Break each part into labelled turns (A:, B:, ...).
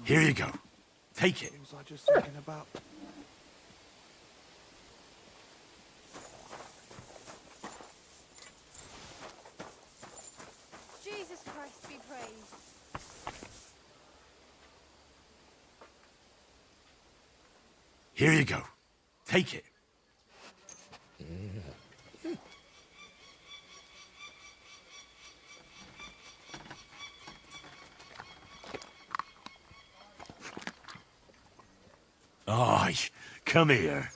A: Here you go. Take it.
B: What was I just thinking about?
C: Jesus Christ be praised.
A: Here you go. Take it. Oh, come here.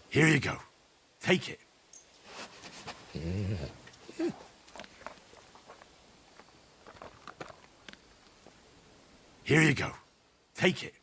A: Here you go. Take it. Here you go. Take it.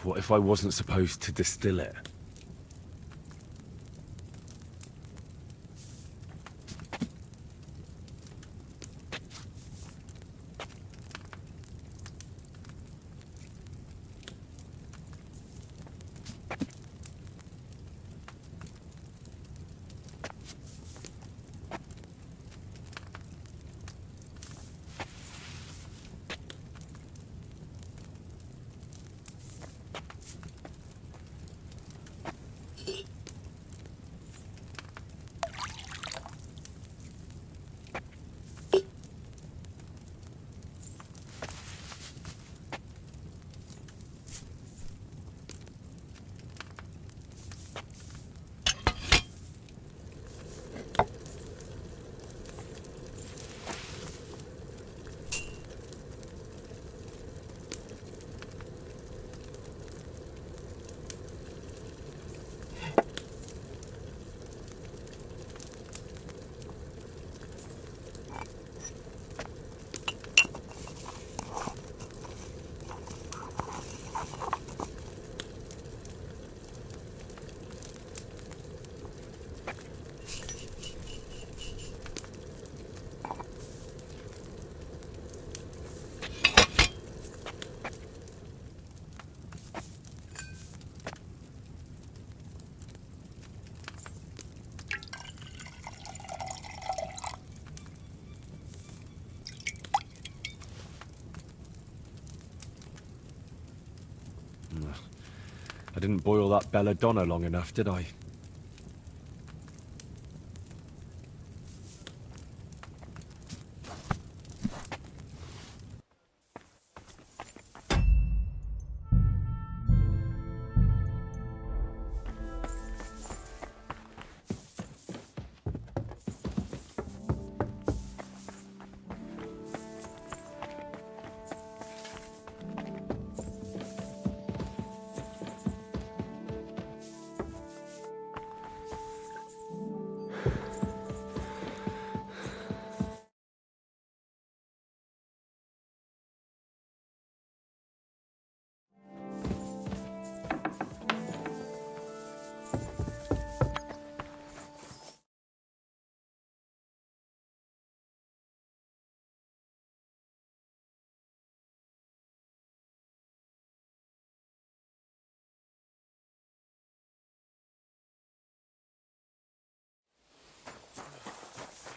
A: What if I wasn't supposed to distill it? I didn't boil that belladonna long enough, did I?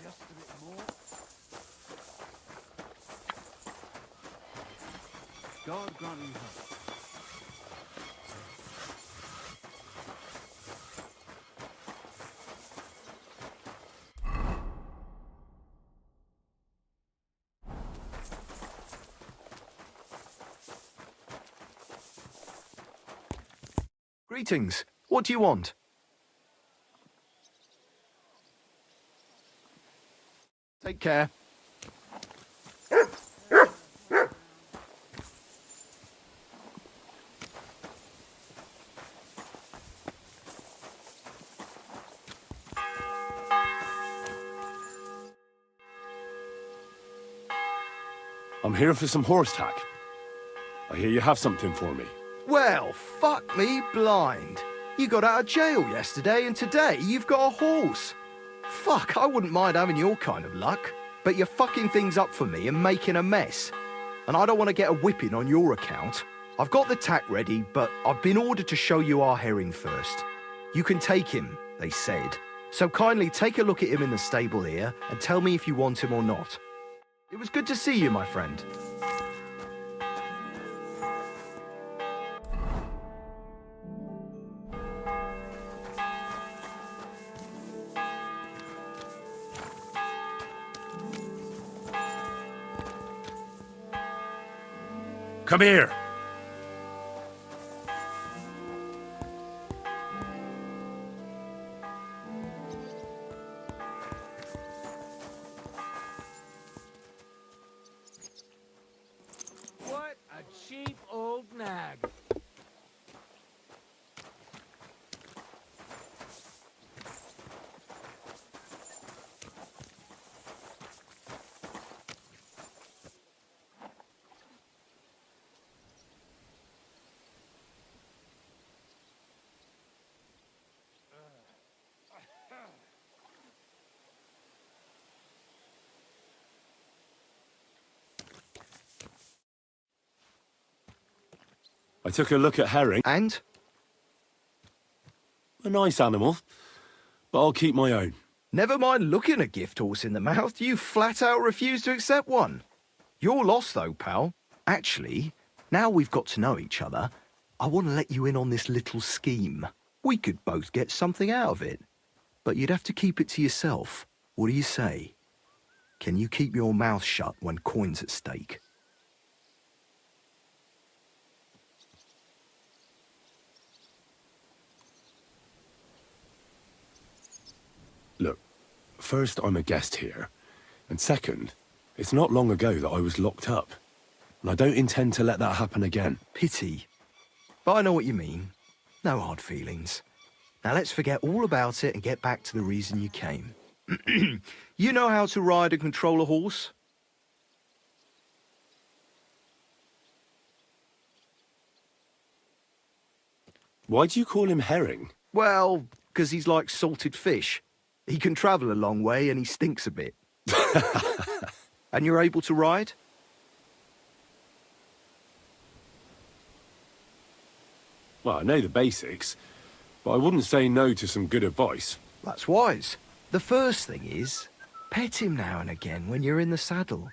B: Just a bit more. God grant you help.
D: Greetings. What do you want? Take care.
A: I'm here for some horse tack. I hear you have something for me.
D: Well, fuck me blind. You got out of jail yesterday and today you've got a horse. Fuck, I wouldn't mind having your kind of luck. But you're fucking things up for me and making a mess. And I don't want to get a whipping on your account. I've got the tack ready, but I've been ordered to show you our herring first. You can take him, they said. So kindly take a look at him in the stable here and tell me if you want him or not. It was good to see you, my friend.
A: Come here!
B: What a cheap old nag.
A: I took a look at Herring.
D: And?
A: A nice animal, but I'll keep my own.
D: Never mind looking a gift horse in the mouth, you flat out refuse to accept one. You're lost though, pal. Actually, now we've got to know each other, I want to let you in on this little scheme. We could both get something out of it. But you'd have to keep it to yourself. What do you say? Can you keep your mouth shut when coin's at stake?
A: Look, first, I'm a guest here. And second, it's not long ago that I was locked up. And I don't intend to let that happen again.
D: Pity. But I know what you mean. No hard feelings. Now let's forget all about it and get back to the reason you came. You know how to ride and control a horse?
A: Why do you call him Herring?
D: Well, because he's like salted fish. He can travel a long way and he stinks a bit. And you're able to ride?
A: Well, I know the basics, but I wouldn't say no to some good advice.
D: That's wise. The first thing is, pet him now and again when you're in the saddle.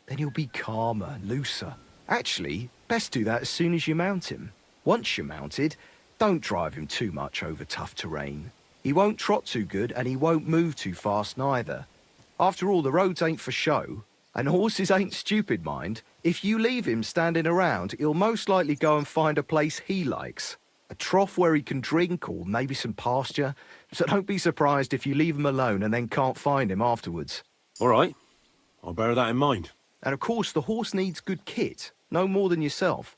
D: Then he'll be calmer, looser. Actually, best do that as soon as you mount him. Once you're mounted, don't drive him too much over tough terrain. He won't trot too good and he won't move too fast neither. After all, the roads ain't for show, and horses ain't stupid, mind. If you leave him standing around, he'll most likely go and find a place he likes. A trough where he can drink or maybe some pasture. So don't be surprised if you leave him alone and then can't find him afterwards.
A: All right, I'll bear that in mind.
D: And of course, the horse needs good kit, no more than yourself.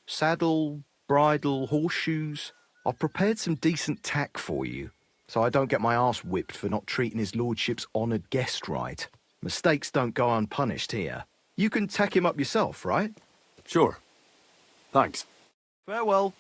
D: Saddle, bridle, horseshoes. I've prepared some decent tack for you, so I don't get my arse whipped for not treating his lordship's honoured guest right. Mistakes don't go unpunished here. You can tack him up yourself, right?
A: Sure. Thanks.
D: Farewell.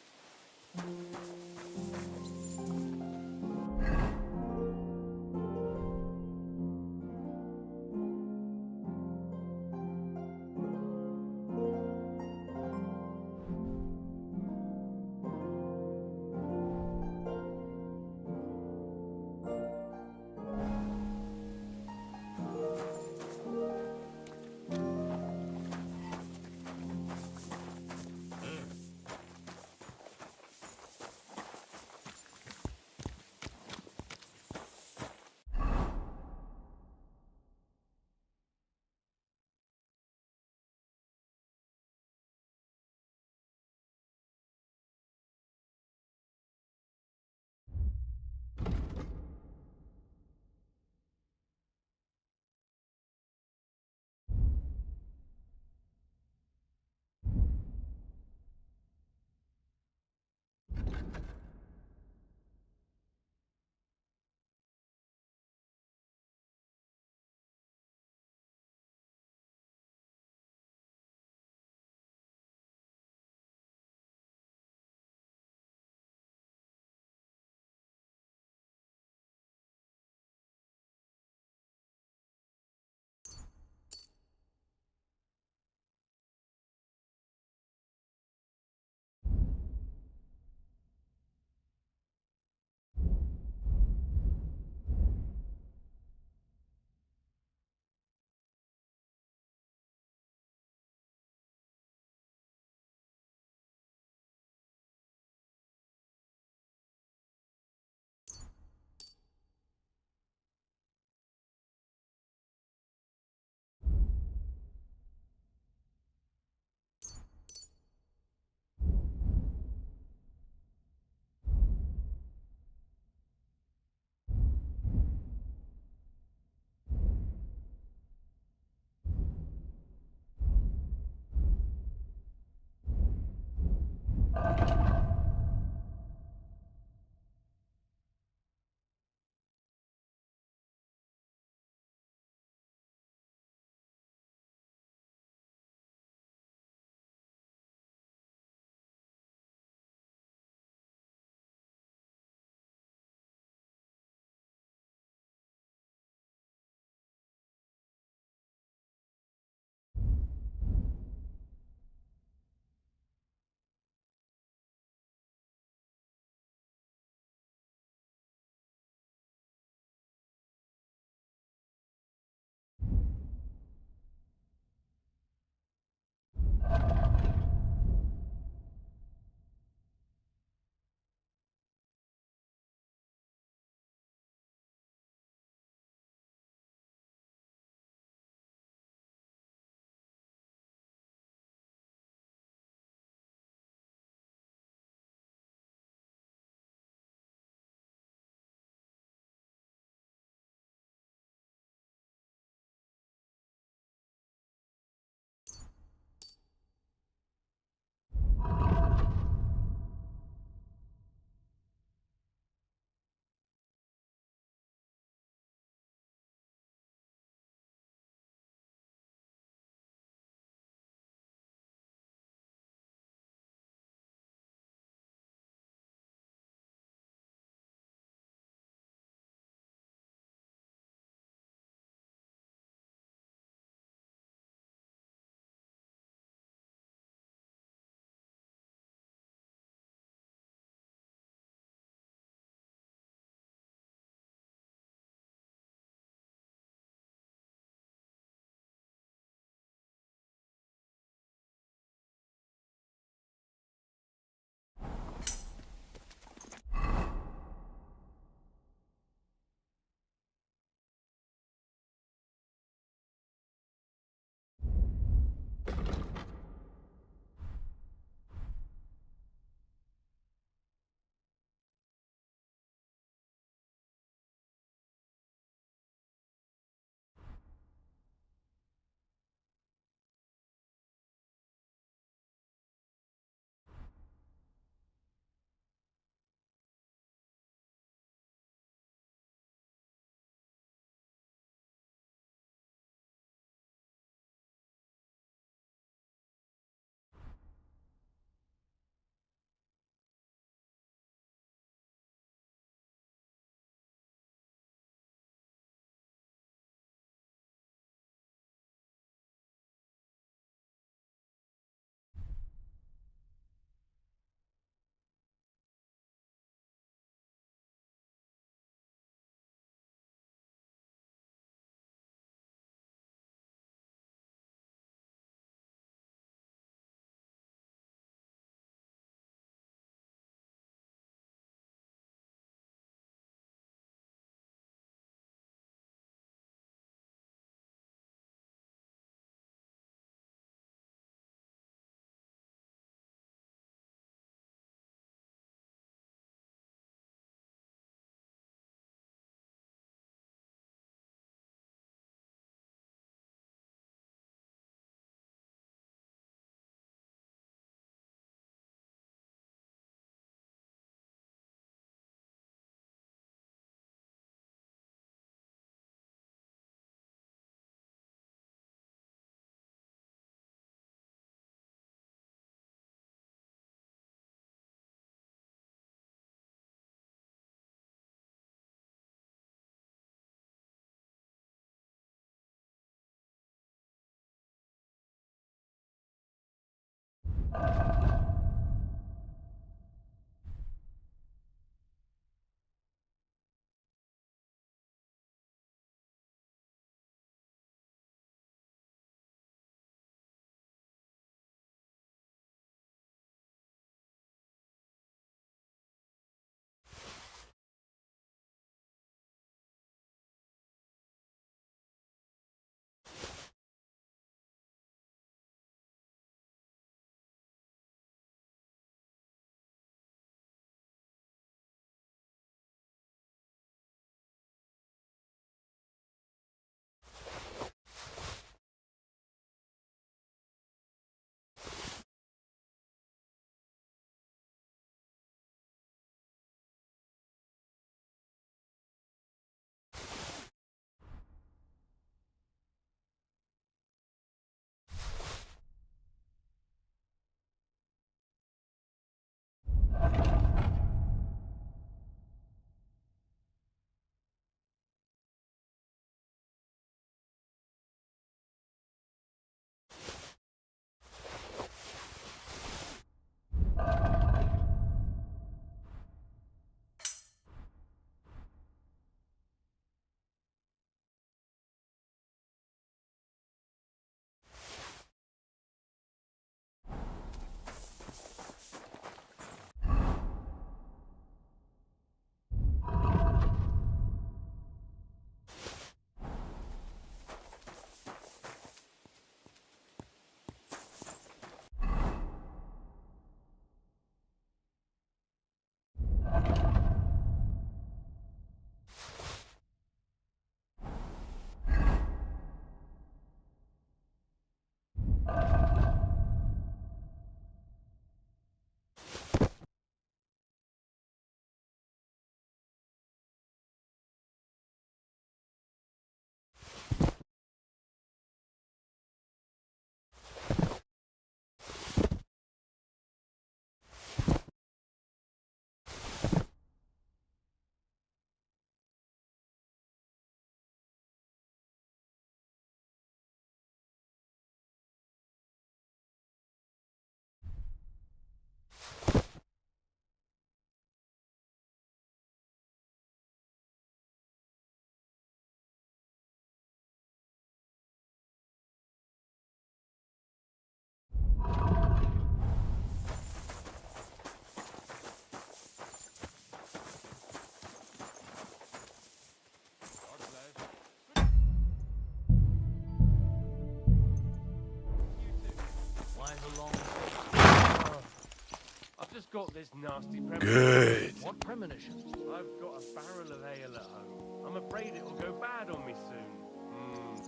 B: got this nasty premonition?
A: Good.
B: What premonition? I've got a barrel of ale at home. I'm afraid it'll go bad on me soon.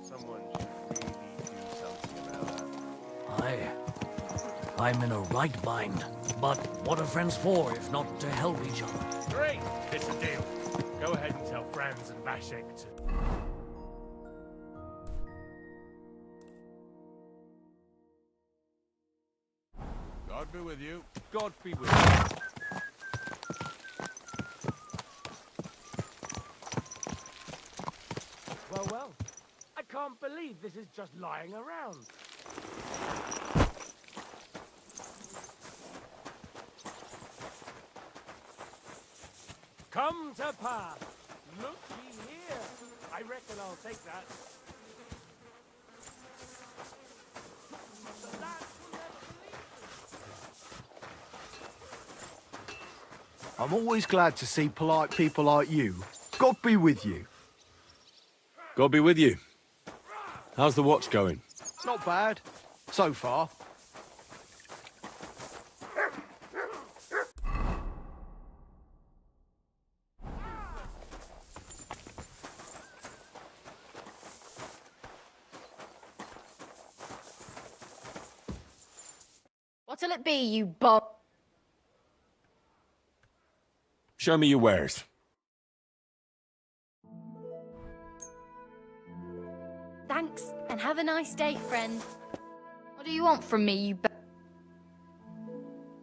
B: Someone should really do something about that.
E: I'm in a right mind. But what are friends for if not to help each other?
B: Great! It's a deal. Go ahead and tell Franz and Vashek to...
F: God be with you.
B: God be with you. Well. I can't believe this is just lying around. Come to pass. Looky here. I reckon I'll take that. The lads will never believe this.
D: I'm always glad to see polite people like you. God be with you.
A: God be with you. How's the watch going?
D: Not bad. So far.
C: What'll it be, you bob?
A: Show me your wares.
C: Thanks, and have a nice day, friend. What do you want from me, you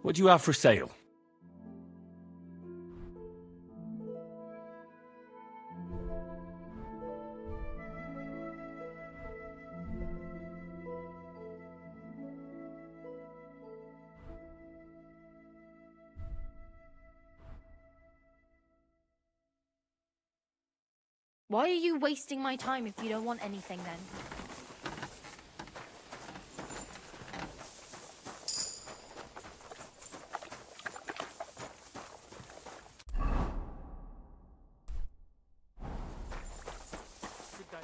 A: What do you have for sale?
C: Why are you wasting my time if you don't want anything, then?
B: Good day.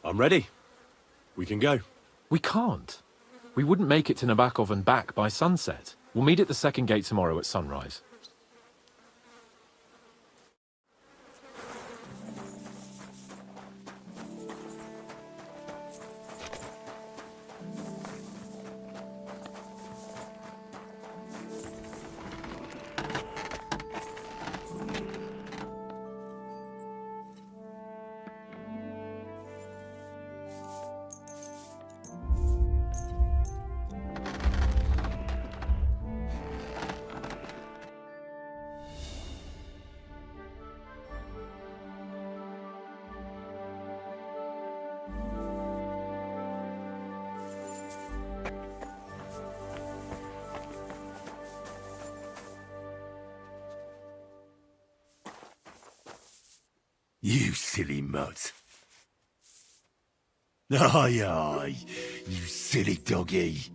A: I'm ready. We can go.
G: We can't. We wouldn't make it to Nabokov and back by sunset. We'll meet at the second gate tomorrow at sunrise.
A: You silly mutt. Aye, aye, you silly doggy.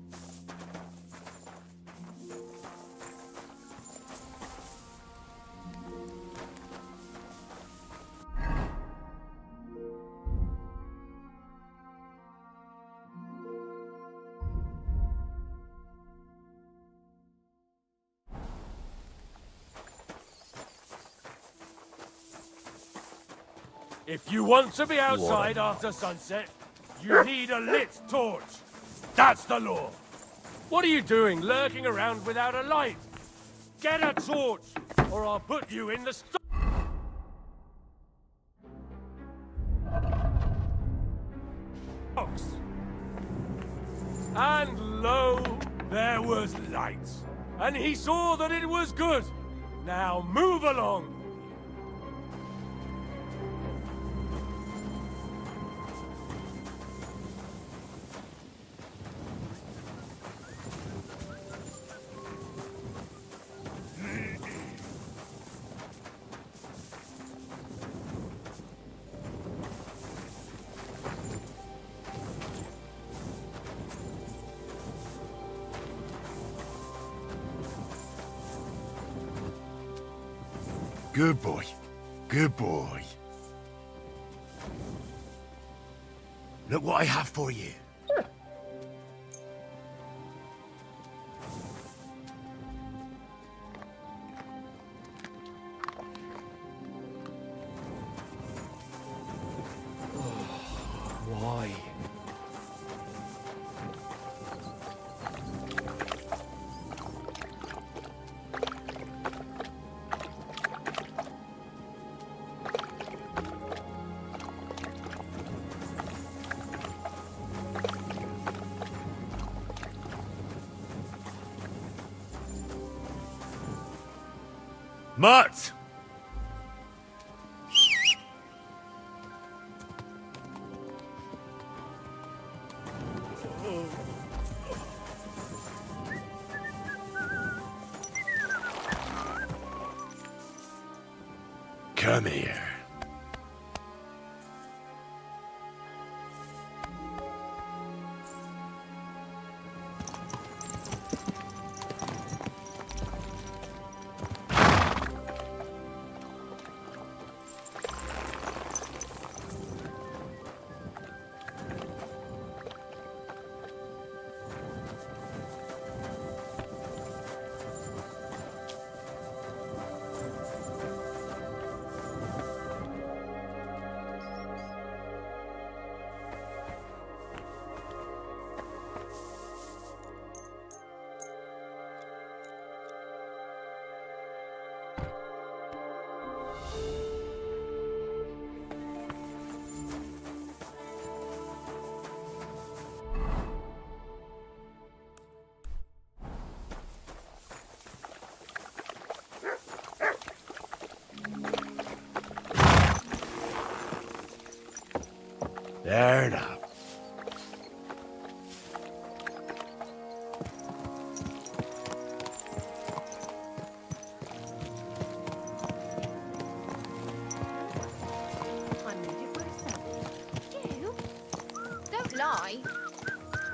B: If you want to be outside after sunset, you need a lit torch. That's the law. What are you doing lurking around without a light? Get a torch, or I'll put you in the stocks. And lo, there was light. and he saw that it was good. Now move along.
F: Good boy. Good boy. Look what I have for you.
D: Why?
F: Mutt! Come here. There now.
H: I made it myself.
C: You? Don't lie.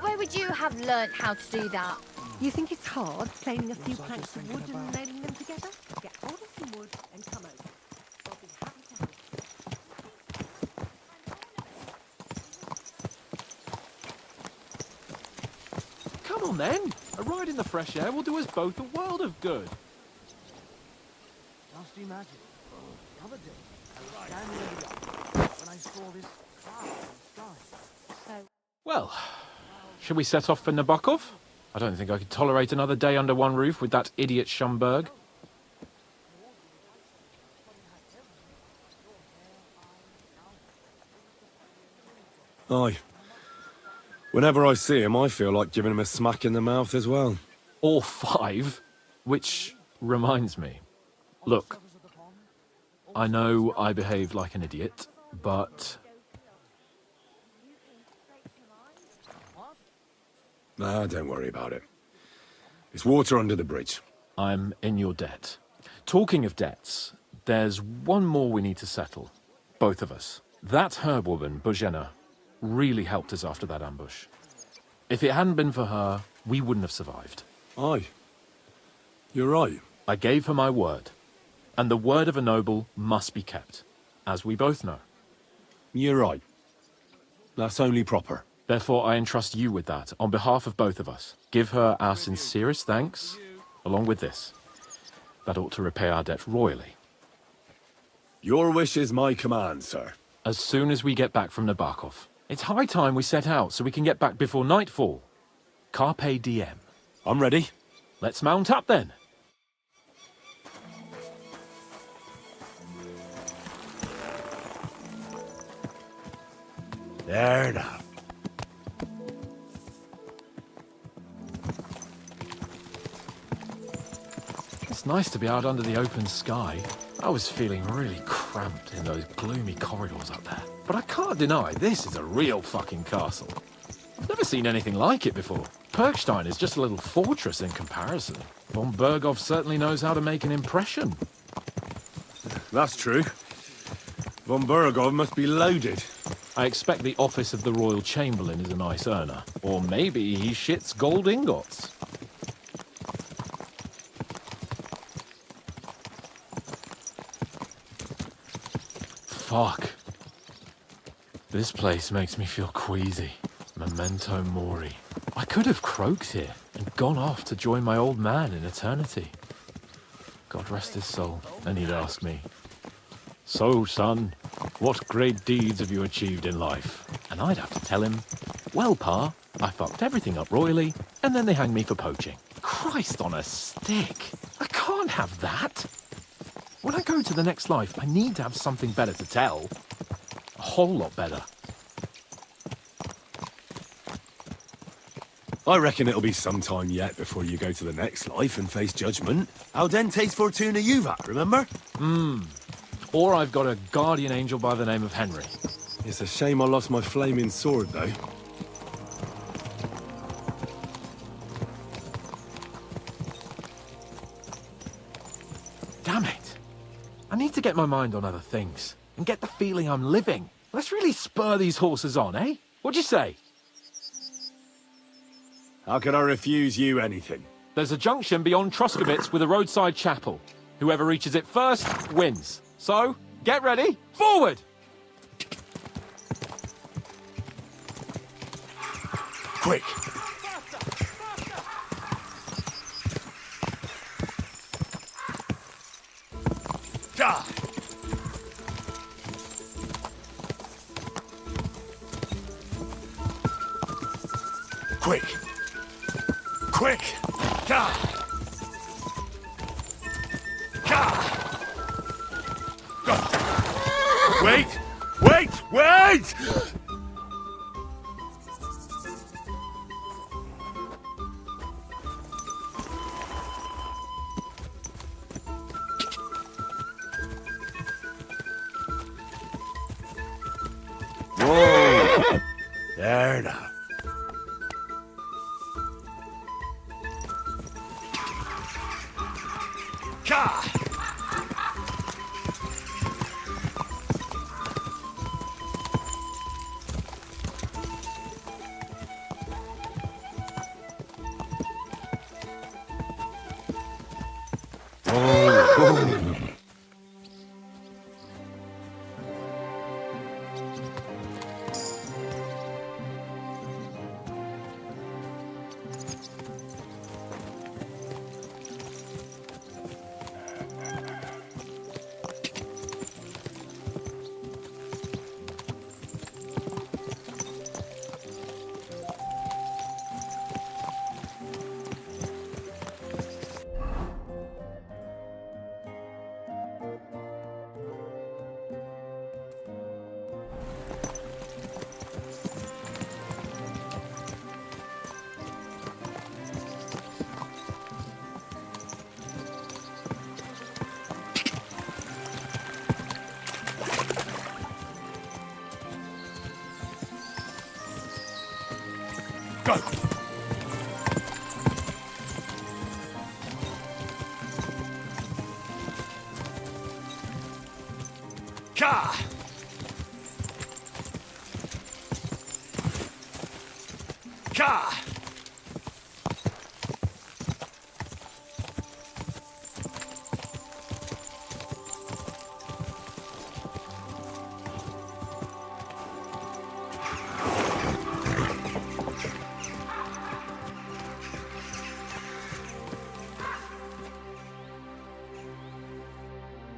C: Where would you have learnt how to do that?
H: You think it's hard planing a few planks of wood and nailing them together? Get hold of some wood and come over. I'll be happy to help.
G: Come on then. A ride in the fresh air will do us both a world of good.
E: Just imagine, the other day, I was standing in the yard when I saw this cloud in the sky.
C: So,
G: Well, shall we set off for Nabokov? I don't think I could tolerate another day under one roof with that idiot Schomburg.
A: Aye. Whenever I see him, I feel like giving him a smack in the mouth as well.
G: Or 5, which reminds me. Look, I know I behaved like an idiot, but
A: Nah, don't worry about it. It's water under the bridge.
G: I'm in your debt. Talking of debts, there's one more we need to settle. Both of us. That herb-woman, Bozhena, really helped us after that ambush. If it hadn't been for her, we wouldn't have survived.
A: Aye. You're right.
G: I gave her my word. And the word of a noble must be kept, as we both know.
A: You're right. That's only proper.
G: Therefore, I entrust you with that, on behalf of both of us. Give her our sincerest thanks, along with this. That ought to repay our debt royally.
A: Your wish is my command, sir.
G: As soon as we get back from Nabokov. It's high time we set out so we can get back before nightfall. Carpe diem.
A: I'm ready.
G: Let's mount up then.
F: There now.
G: Nice to be out under the open sky. I was feeling really cramped in those gloomy corridors up there. But I can't deny, this is a real fucking castle. I've never seen anything like it before. Perkstein is just a little fortress in comparison. Von Berghoff certainly knows how to make an impression.
A: That's true. Von Berghoff must be loaded.
G: I expect the office of the Royal Chamberlain is a nice earner. Or maybe he shits gold ingots. Fuck. This place makes me feel queasy. Memento mori. I could have croaked here and gone off to join my old man in eternity. God rest his soul. And he'd ask me, "So, son, what great deeds have you achieved in life?" And I'd have to tell him, "Well, Pa, I fucked everything up royally, and then they hanged me for poaching." Christ on a stick. I can't have that. When I go to the next life, I need to have something better to tell. A whole lot better.
A: I reckon it'll be some time yet before you go to the next life and face judgment. Audentes fortuna juvat, remember?
G: Or I've got a guardian angel by the name of Henry.
A: It's a shame I lost my flaming sword, though.
G: Damn it. I need to get my mind on other things and get the feeling I'm living. Let's really spur these horses on, eh? What'd you say?
A: How can I refuse you anything?
G: There's a junction beyond Troskowitz with a roadside chapel. Whoever reaches it first wins. So, get ready. Forward!
A: Quick!
F: Ah!
A: Quick! Quick!
F: Ah! Wait! Wait! Wait!
A: Whoa!
F: There now. Ka!
A: Go!
F: Ka! Ka!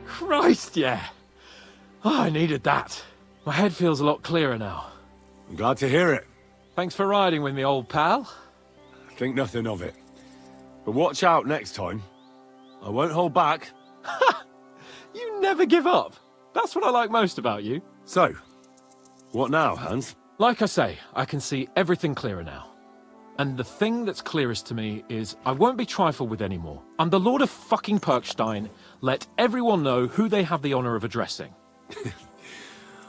G: Christ, yeah. Oh, I needed that. My head feels a lot clearer now.
A: I'm glad to hear it.
G: Thanks for riding with me, old pal.
A: Think nothing of it. But watch out next time. I won't hold back.
G: You never give up. That's what I like most about you.
A: So, what now, Hans?
G: Like I say, I can see everything clearer now. And the thing that's clearest to me is I won't be trifled with anymore. I'm the Lord of fucking Perkstein. Let everyone know who they have the honor of addressing.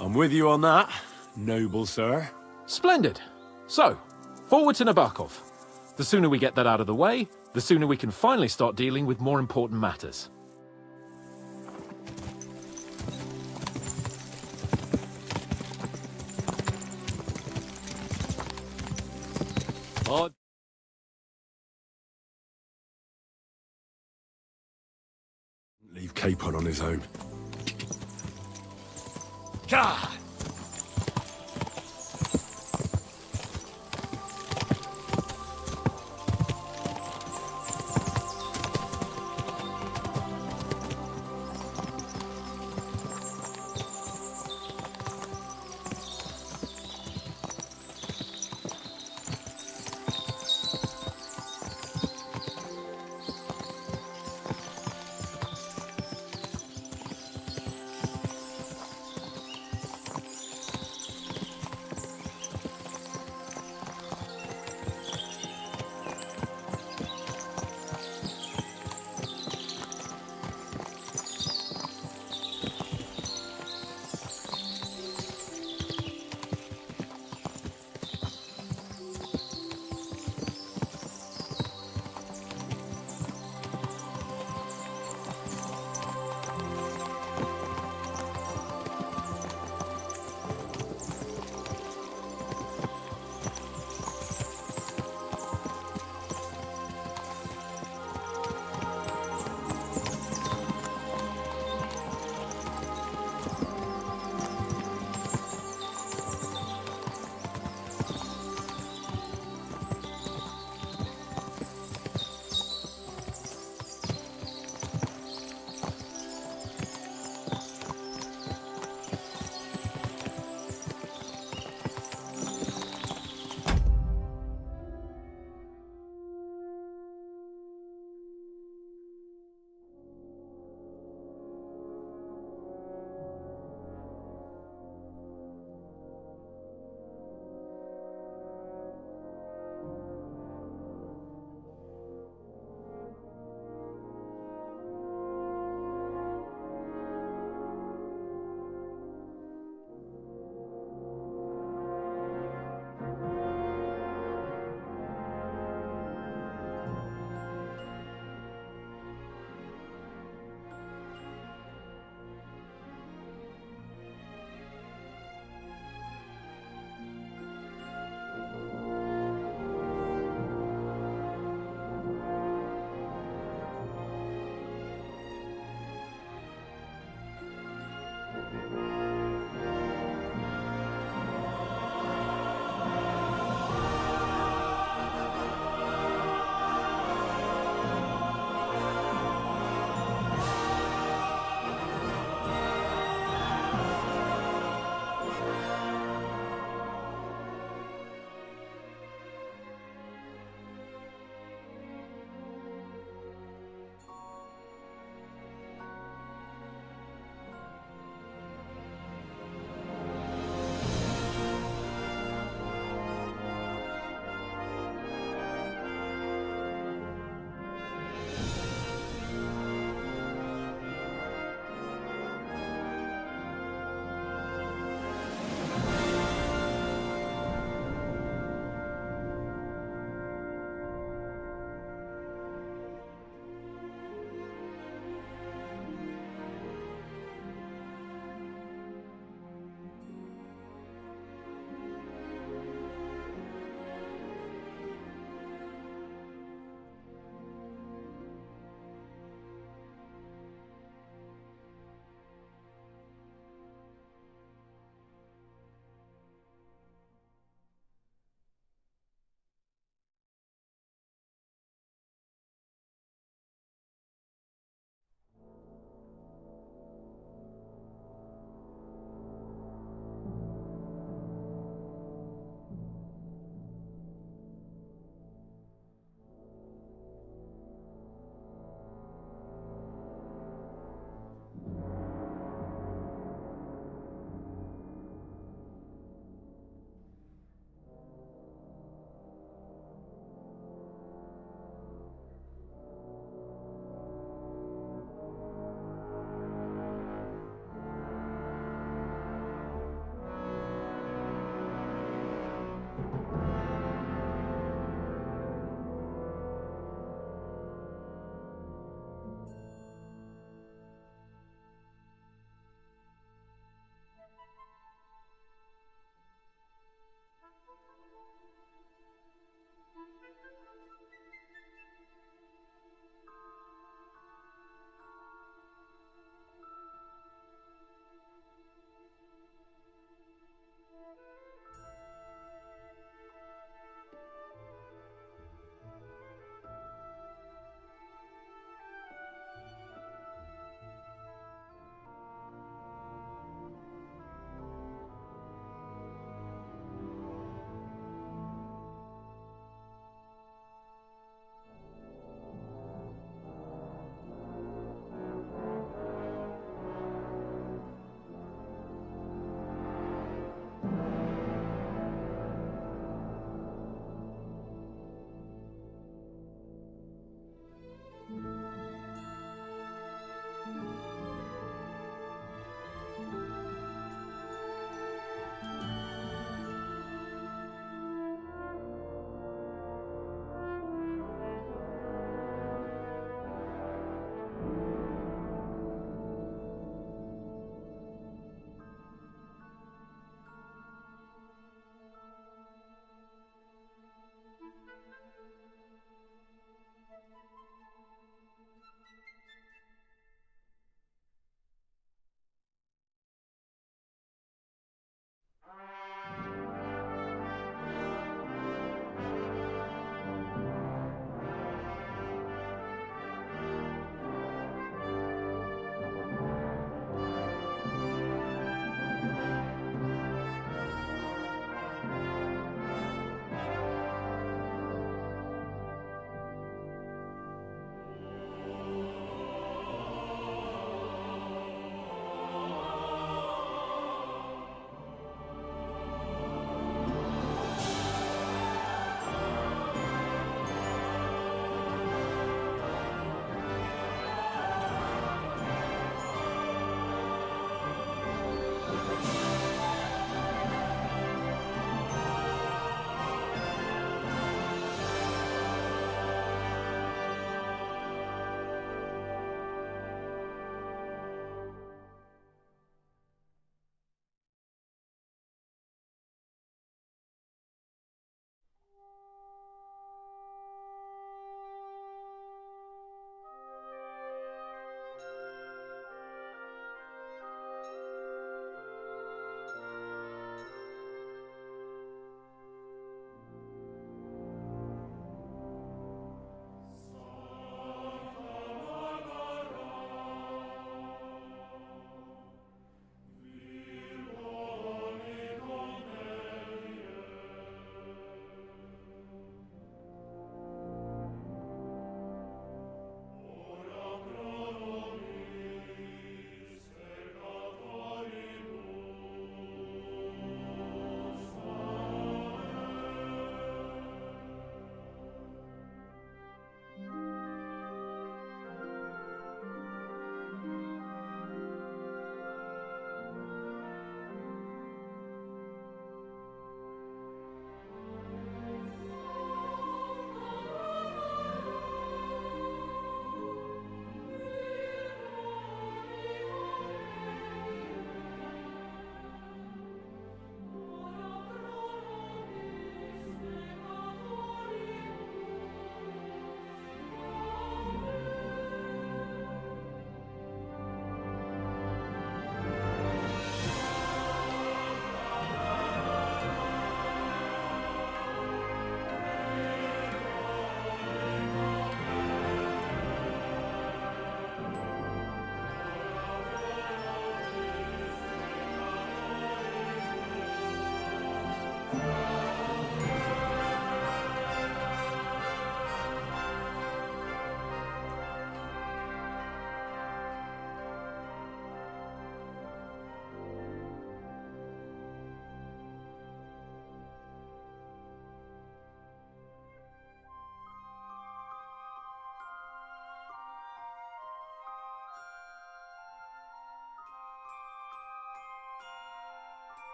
A: I'm with you on that, noble sir.
G: Splendid. So, forward to Nabokov. The sooner we get that out of the way, the sooner we can finally start dealing with more important matters.
A: Oh. Leave Capon on his own.
F: Ka!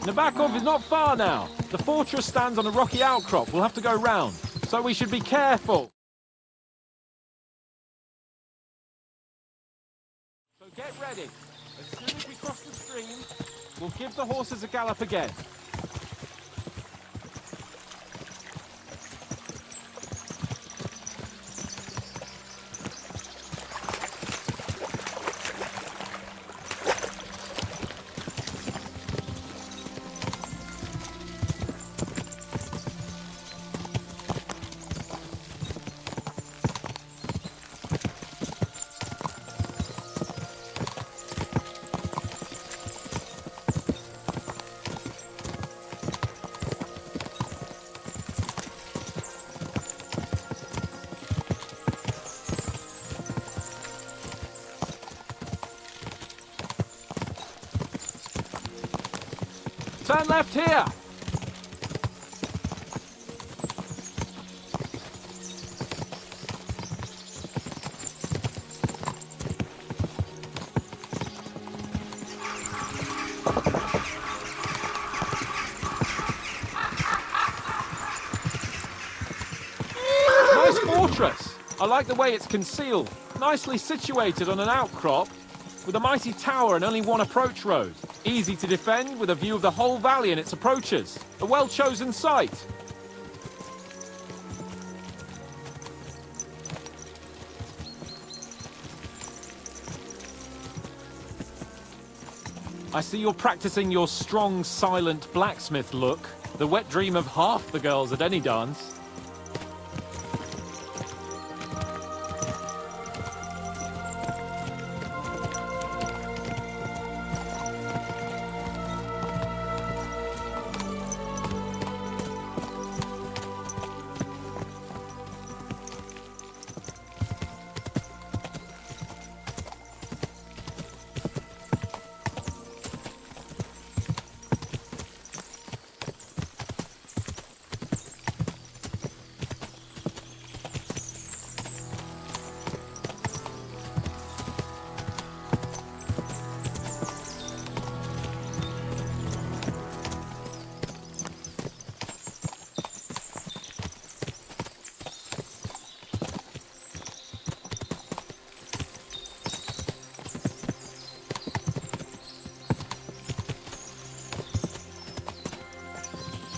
G: Nabokov is not far now. The fortress stands on a rocky outcrop. We'll have to go round, so we should be careful. So get ready. As soon as we cross the stream, we'll give the horses a gallop again. Turn left here! Nice fortress! I like the way it's concealed. Nicely situated on an outcrop, with a mighty tower and only one approach road. Easy to defend with a view of the whole valley and its approaches. A well-chosen site. I see you're practicing your strong, silent blacksmith look. The wet dream of half the girls at any dance.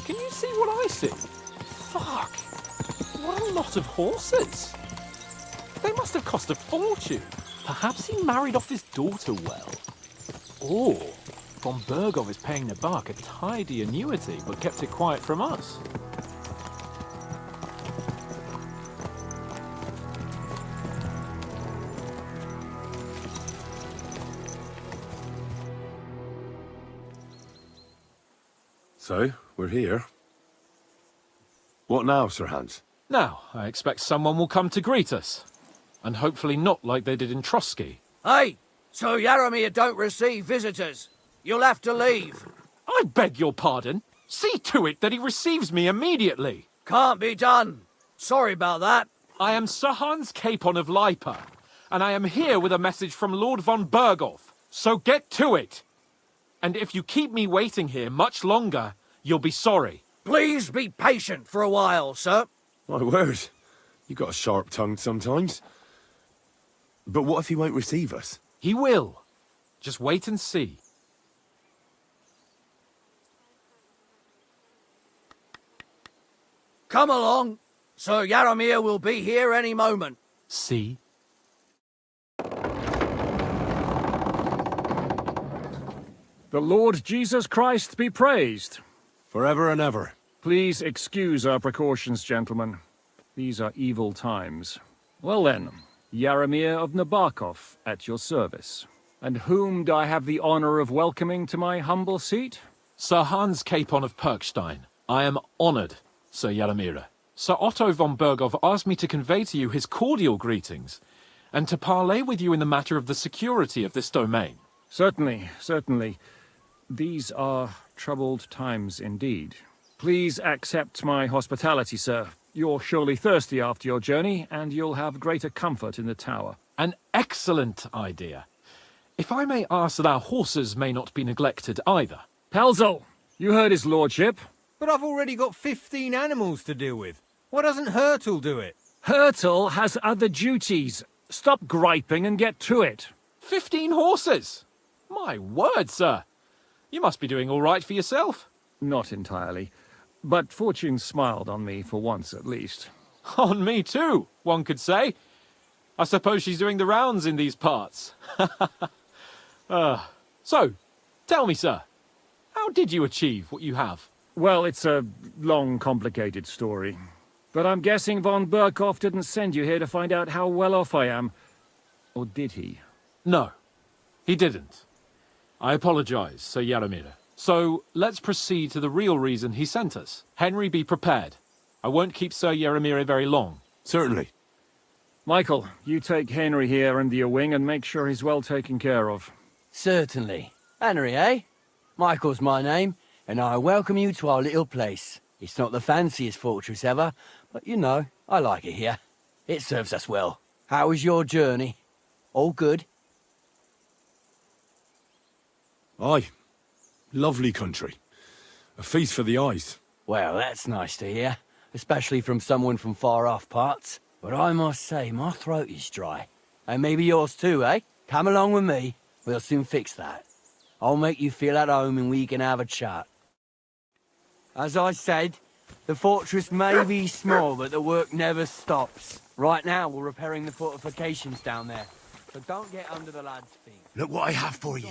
G: Can you see what I see? Fuck! What a lot of horses! They must have cost a fortune. Perhaps he married off his daughter well. Or von Bergov is paying Nabok a tidy annuity, but kept it quiet from us.
A: So, we're here. What now, Sir Hans?
G: Now, I expect someone will come to greet us. And hopefully not like they did in Trotsky.
F: Hey, so Yaromir don't receive visitors. You'll have to leave.
G: I beg your pardon. See to it that he receives me immediately.
F: Can't be done. Sorry about that.
G: I am Sir Hans Capon of Lipa, and I am here with a message from Lord von Bergov. So get to it. And if you keep me waiting here much longer, you'll be sorry.
F: Please be patient for a while, sir.
A: My word. You got a sharp tongue sometimes. But what if he won't receive us?
G: He will. Just wait and see.
F: Come along. Sir Yaromir will be here any moment.
G: See?
I: The Lord Jesus Christ be praised.
A: Forever and ever.
I: Please excuse our precautions, gentlemen. These are evil times. Well then, Yaromir of Nabokov at your service. And whom do I have the honor of welcoming to my humble seat?
G: Sir Hans Capon of Perkstein. I am honored, Sir Yaromir. Sir Otto von Bergov asked me to convey to you his cordial greetings, and to parley with you in the matter of the security of this domain.
I: Certainly, certainly. These are troubled times indeed. Please accept my hospitality, sir. You're surely thirsty after your journey, and you'll have greater comfort in the tower.
G: An excellent idea. If I may ask that our horses may not be neglected either.
I: Pelzel! You heard his lordship.
J: But I've already got 15 animals to deal with. Why doesn't Hurtle do it?
I: Hurtle has other duties. Stop griping and get to it.
G: 15 horses! My word, sir. You must be doing all right for yourself.
I: Not entirely. But fortune smiled on me for once at least.
G: On me too, one could say. I suppose she's doing the rounds in these parts. So, tell me, sir, how did you achieve what you have?
I: Well, it's a long, complicated story. But I'm guessing von Burkhoff didn't send you here to find out how well off I am. Or did he?
G: No, he didn't. I apologize, Sir Jaromir. So, let's proceed to the real reason he sent us. Henry, be prepared. I won't keep Sir Jaromir very long.
A: Certainly.
I: Michael, you take Henry here under your wing and make sure he's well taken care of.
F: Certainly. Henry, eh? Michael's my name, and I welcome you to our little place. It's not the fanciest fortress ever, but you know, I like it here. It serves us well. How was your journey? All good?
A: Aye. Lovely country. A feast for the eyes.
F: Well, that's nice to hear, especially from someone from far-off parts. But I must say, my throat is dry. And maybe yours too, eh? Come along with me. We'll soon fix that. I'll make you feel at home and we can have a chat. As I said, the fortress may be small, but the work never stops. Right now, we're repairing the fortifications down there. So don't get under the lad's feet.
A: Look what I have for you.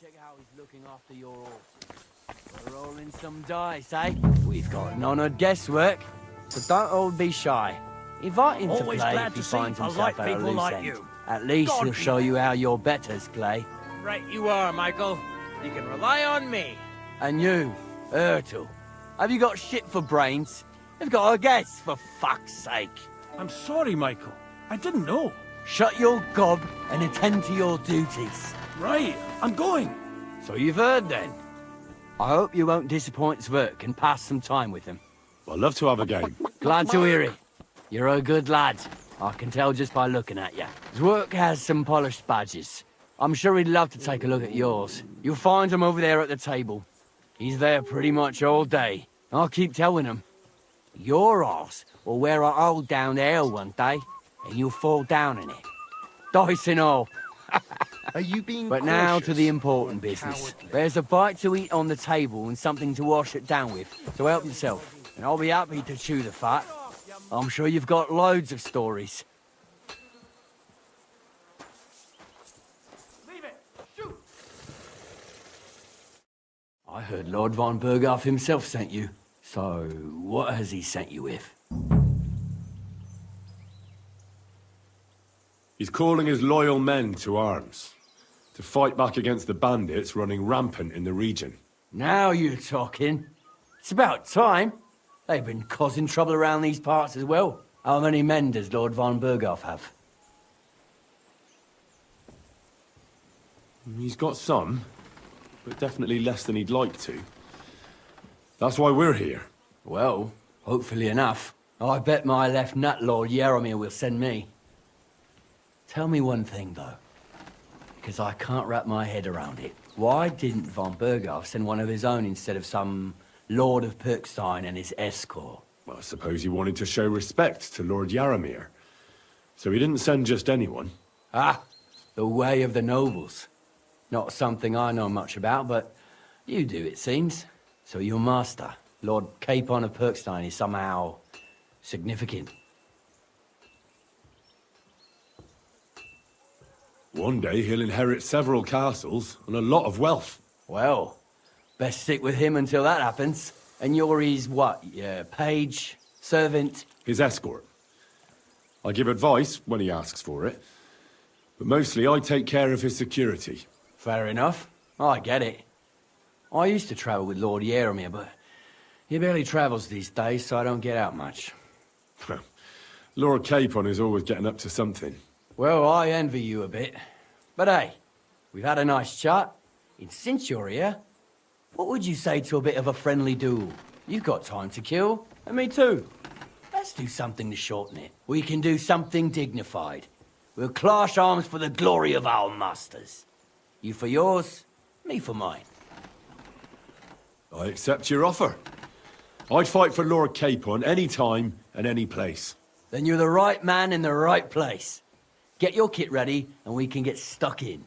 F: Check how he's looking after your horses. We're rolling some dice, eh? We've got none of guesswork, so don't all be shy. Invite him to
J: Always
F: play
J: glad
F: if he
J: to see
F: finds himself
J: polite
F: at a
J: people
F: loose
J: like
F: end.
J: you.
F: At least
J: God
F: he'll show you how your betters play.
J: Right you are, Michael. You can rely on me.
F: And you, Ertul, have you got shit for brains? You've got a guess, for fuck's sake.
B: I'm sorry, Michael. I didn't know.
F: Shut your gob and attend to your duties.
B: Right, I'm going.
F: So you've heard then. I hope you won't disappoint Sverk and pass some time with him.
A: I'd love to have a game.
F: Glad to hear it. You're a good lad. I can tell just by looking at you. Zwerk has some polished badges. I'm sure he'd love to take a look at yours. You'll find him over there at the table. He's there pretty much all day. I'll keep telling him. Your arse will wear a hole down the hill one day, and you'll fall down in it. Dice and all.
D: Are you being
F: But now to
D: cautious
F: the important
D: or
F: business.
D: cowardly?
F: There's a bite to eat on the table and something to wash it down with, so help yourself. And I'll be happy to chew the fat. I'm sure you've got loads of stories.
B: Leave it. Shoot.
F: I heard Lord von Burghoff himself sent you. So, what has he sent you with?
A: He's calling his loyal men to arms. To fight back against the bandits running rampant in the region.
F: Now you're talking. It's about time. They've been causing trouble around these parts as well. How many men does Lord von Burghoff have?
A: He's got some, but definitely less than he'd like to. That's why we're here.
F: Well, hopefully enough. I bet my left nut Lord Jaromir will send me. Tell me one thing, though, because I can't wrap my head around it. Why didn't von Burghoff send one of his own instead of some Lord of Pirkstein and his escort?
A: Well, I suppose he wanted to show respect to Lord Jaromir. So he didn't send just anyone.
F: Ah, the way of the nobles. Not something I know much about, but you do, it seems. So your master, Lord Capon of Pirkstein, is somehow significant.
A: One day he'll inherit several castles and a lot of wealth.
F: Well, best stick with him until that happens. And you're his what? Page? Servant?
A: His escort. I give advice when he asks for it. But mostly I take care of his security.
F: Fair enough. I get it. I used to travel with Lord Jaromir, but he barely travels these days, so I don't get out much.
A: Lord Capon is always getting up to something.
F: Well, I envy you a bit. But hey, we've had a nice chat. And since you're here, what would you say to a bit of a friendly duel? You've got time to kill, and me too. Let's do something to shorten it. We can do something dignified. We'll clash arms for the glory of our masters. You for yours, me for mine.
A: I accept your offer. I'd fight for Lord Capon any time and any place.
F: Then you're the right man in the right place. Get your kit ready, and we can get stuck in.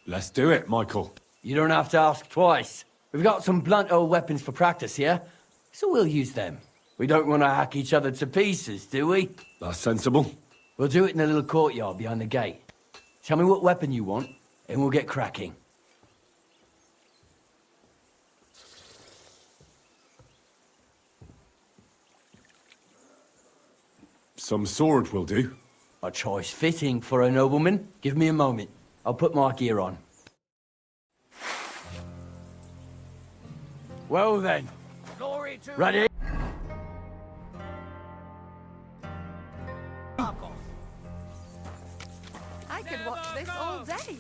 A: Let's do it, Michael.
F: You don't have to ask twice. We've got some blunt old weapons for practice here, so we'll use them. We don't want to hack each other to pieces, do we?
A: That's sensible.
F: We'll do it in the little courtyard behind the gate. Tell me what weapon you want, and we'll get cracking.
A: Some sword will do.
F: A choice fitting for a nobleman. Give me a moment. I'll put my gear on. Well then. Ready?
H: I could watch this all day.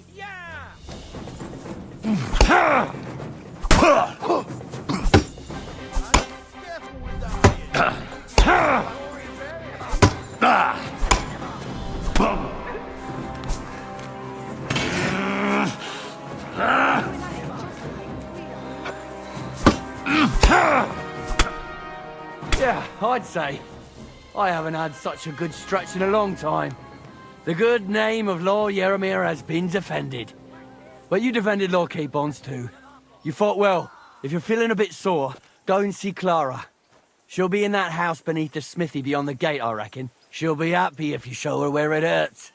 F: Yeah, I'd say. I haven't had such a good stretch in a long time. The good name of Lord Yaramir has been defended. But you defended Lord Capon's too. You fought well. If you're feeling a bit sore, go and see Clara. She'll be in that house beneath the smithy beyond the gate, I reckon. She'll be happy if you show her where it hurts.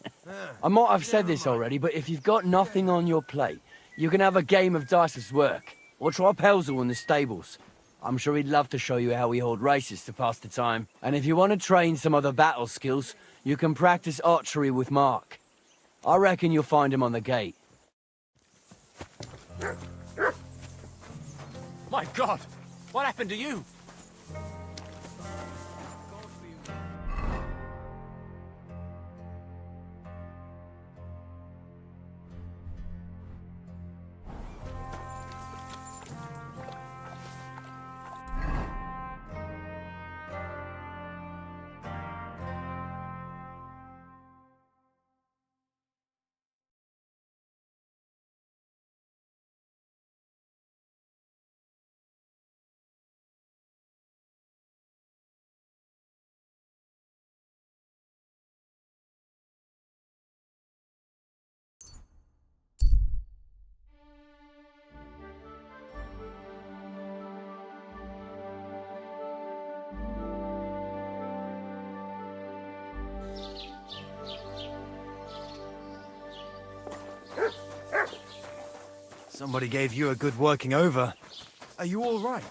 F: I might have said this already, but if you've got nothing on your plate, you can have a game of dice's work. Or try Pelzel in the stables. I'm sure he'd love to show you how we hold races to pass the time. And if you want to train some other battle skills, you can practice archery with Mark. I reckon you'll find him on the gate.
J: My God! What happened to you?
K: Somebody gave you a good working over. Are you all right?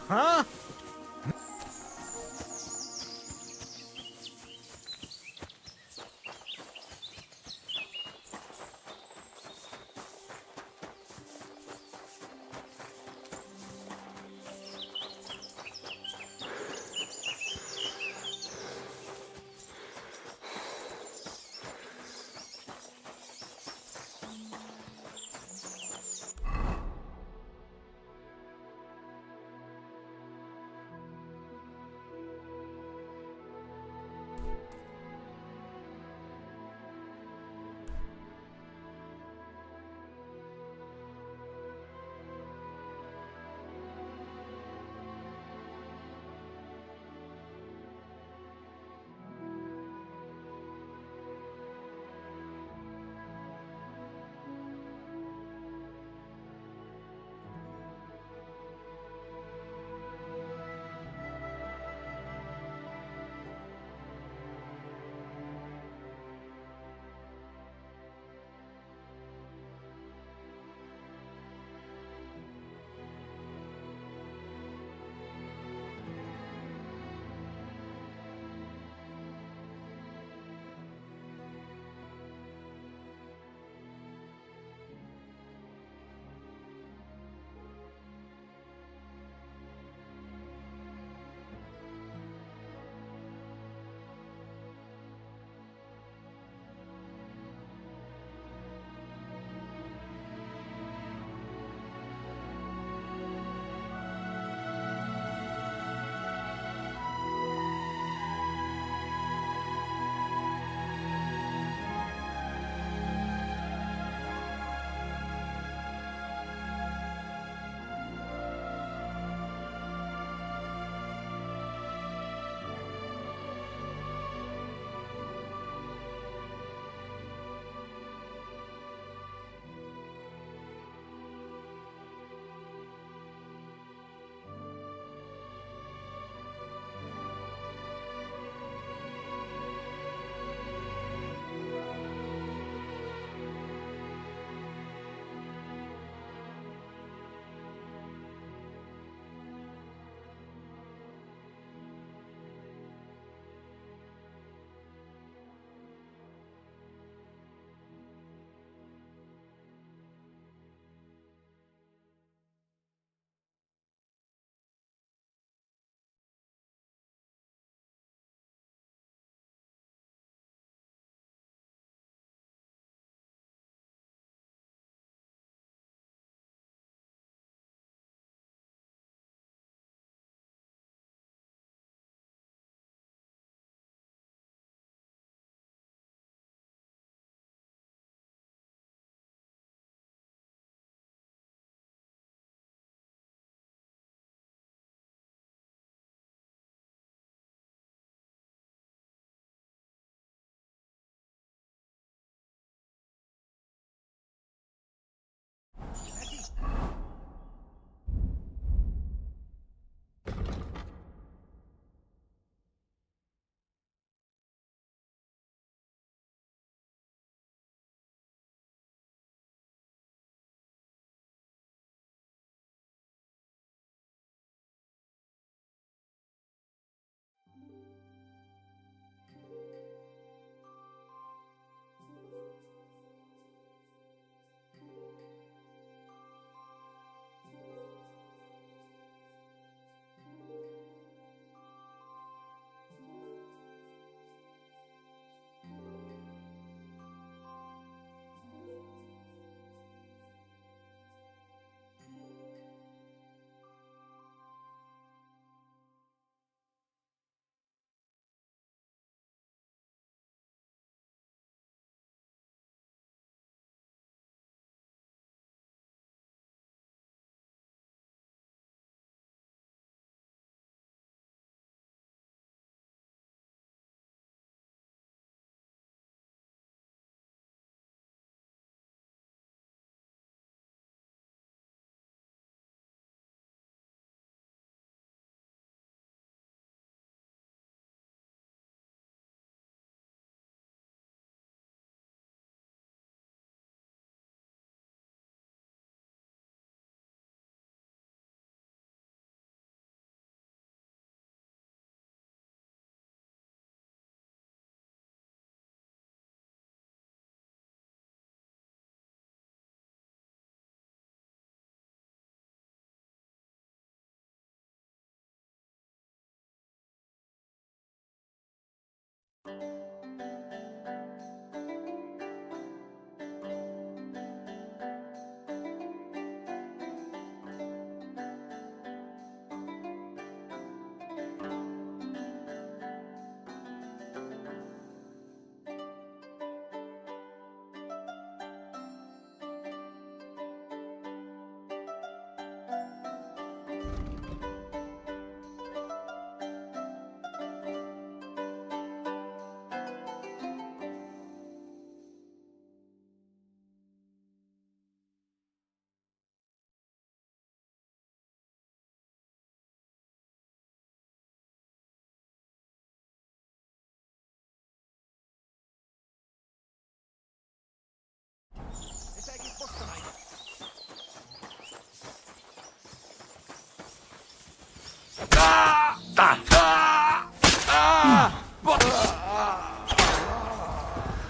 J: Huh?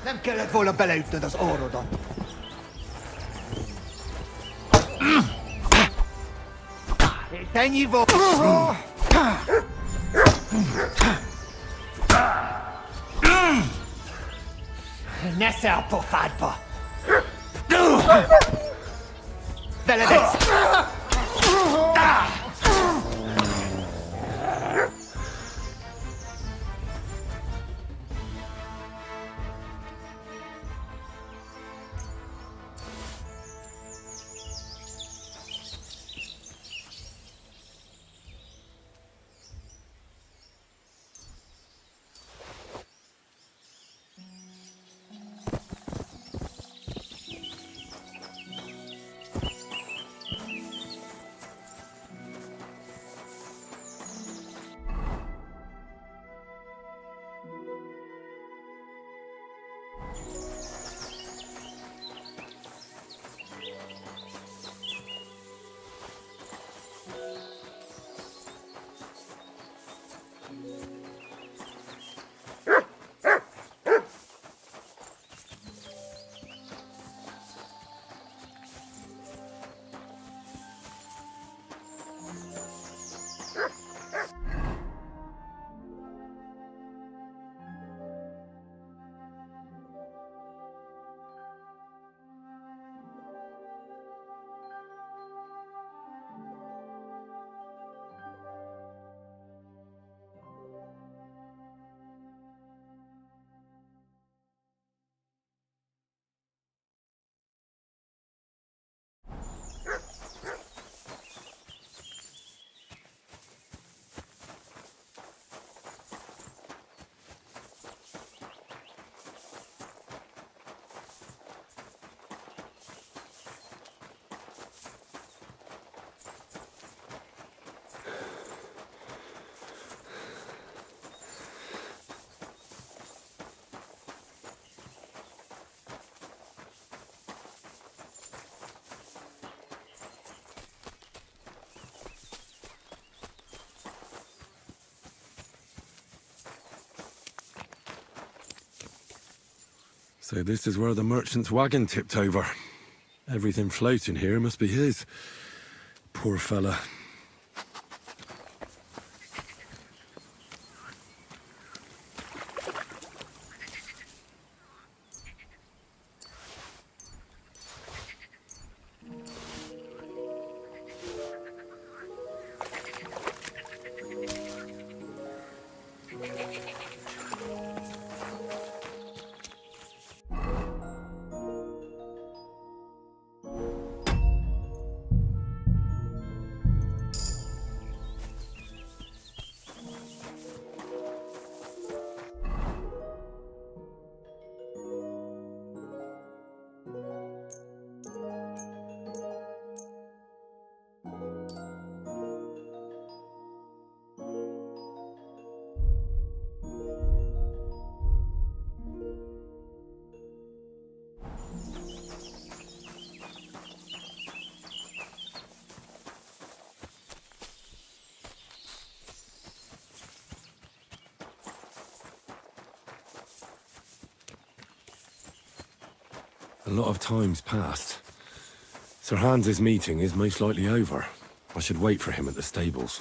E: Nem kellett volna beleütnöd az orrodat. És ennyi volt. Nesze a pofádba! Veled egy...
A: So this is where the merchant's wagon tipped over. Everything floating here must be his. Poor fella. A lot of time's passed. Sir Hans's meeting is most likely over. I should wait for him at the stables.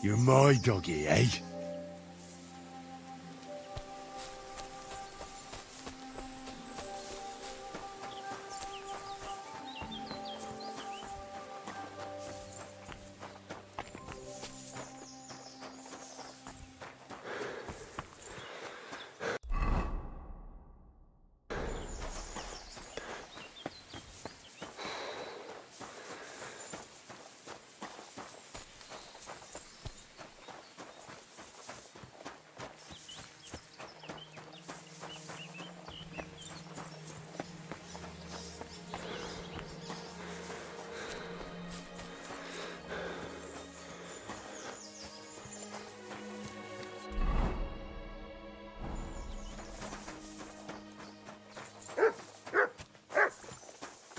A: You're my doggy, eh?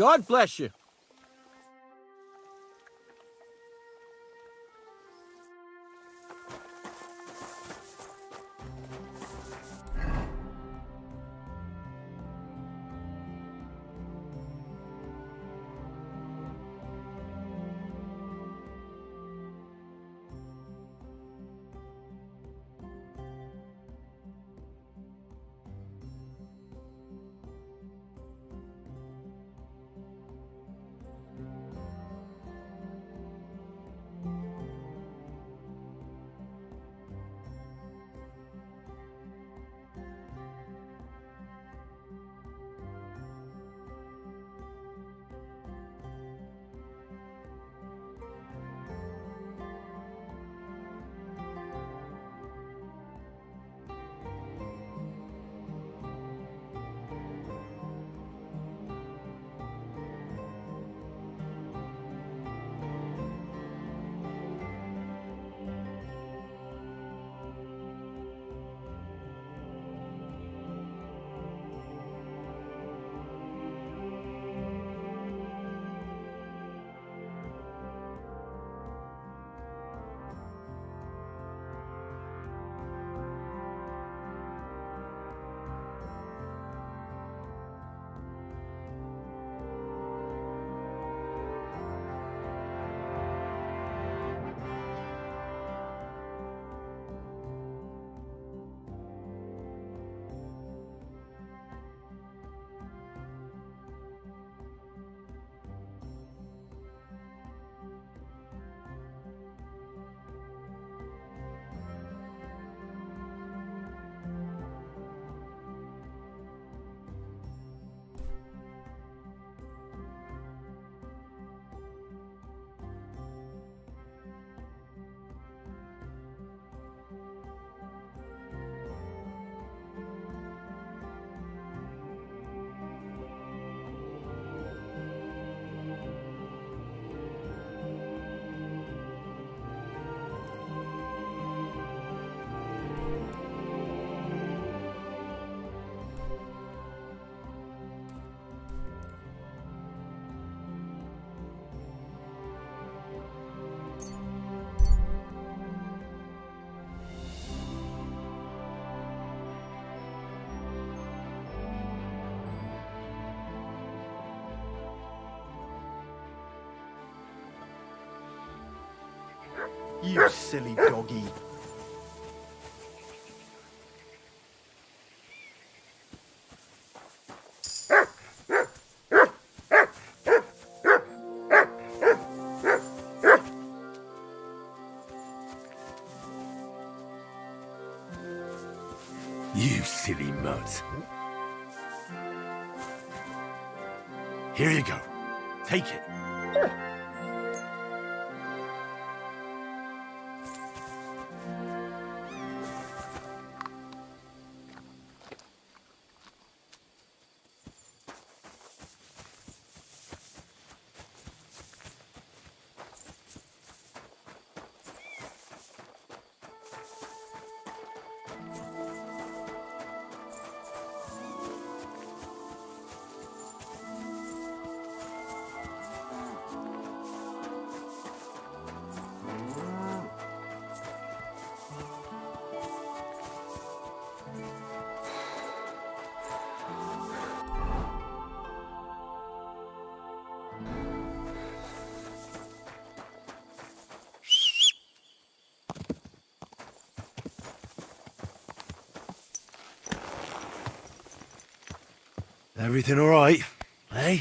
F: God bless you.
D: You silly doggy.
A: You silly mutt. Here you go. Take it.
K: Everything all right, eh?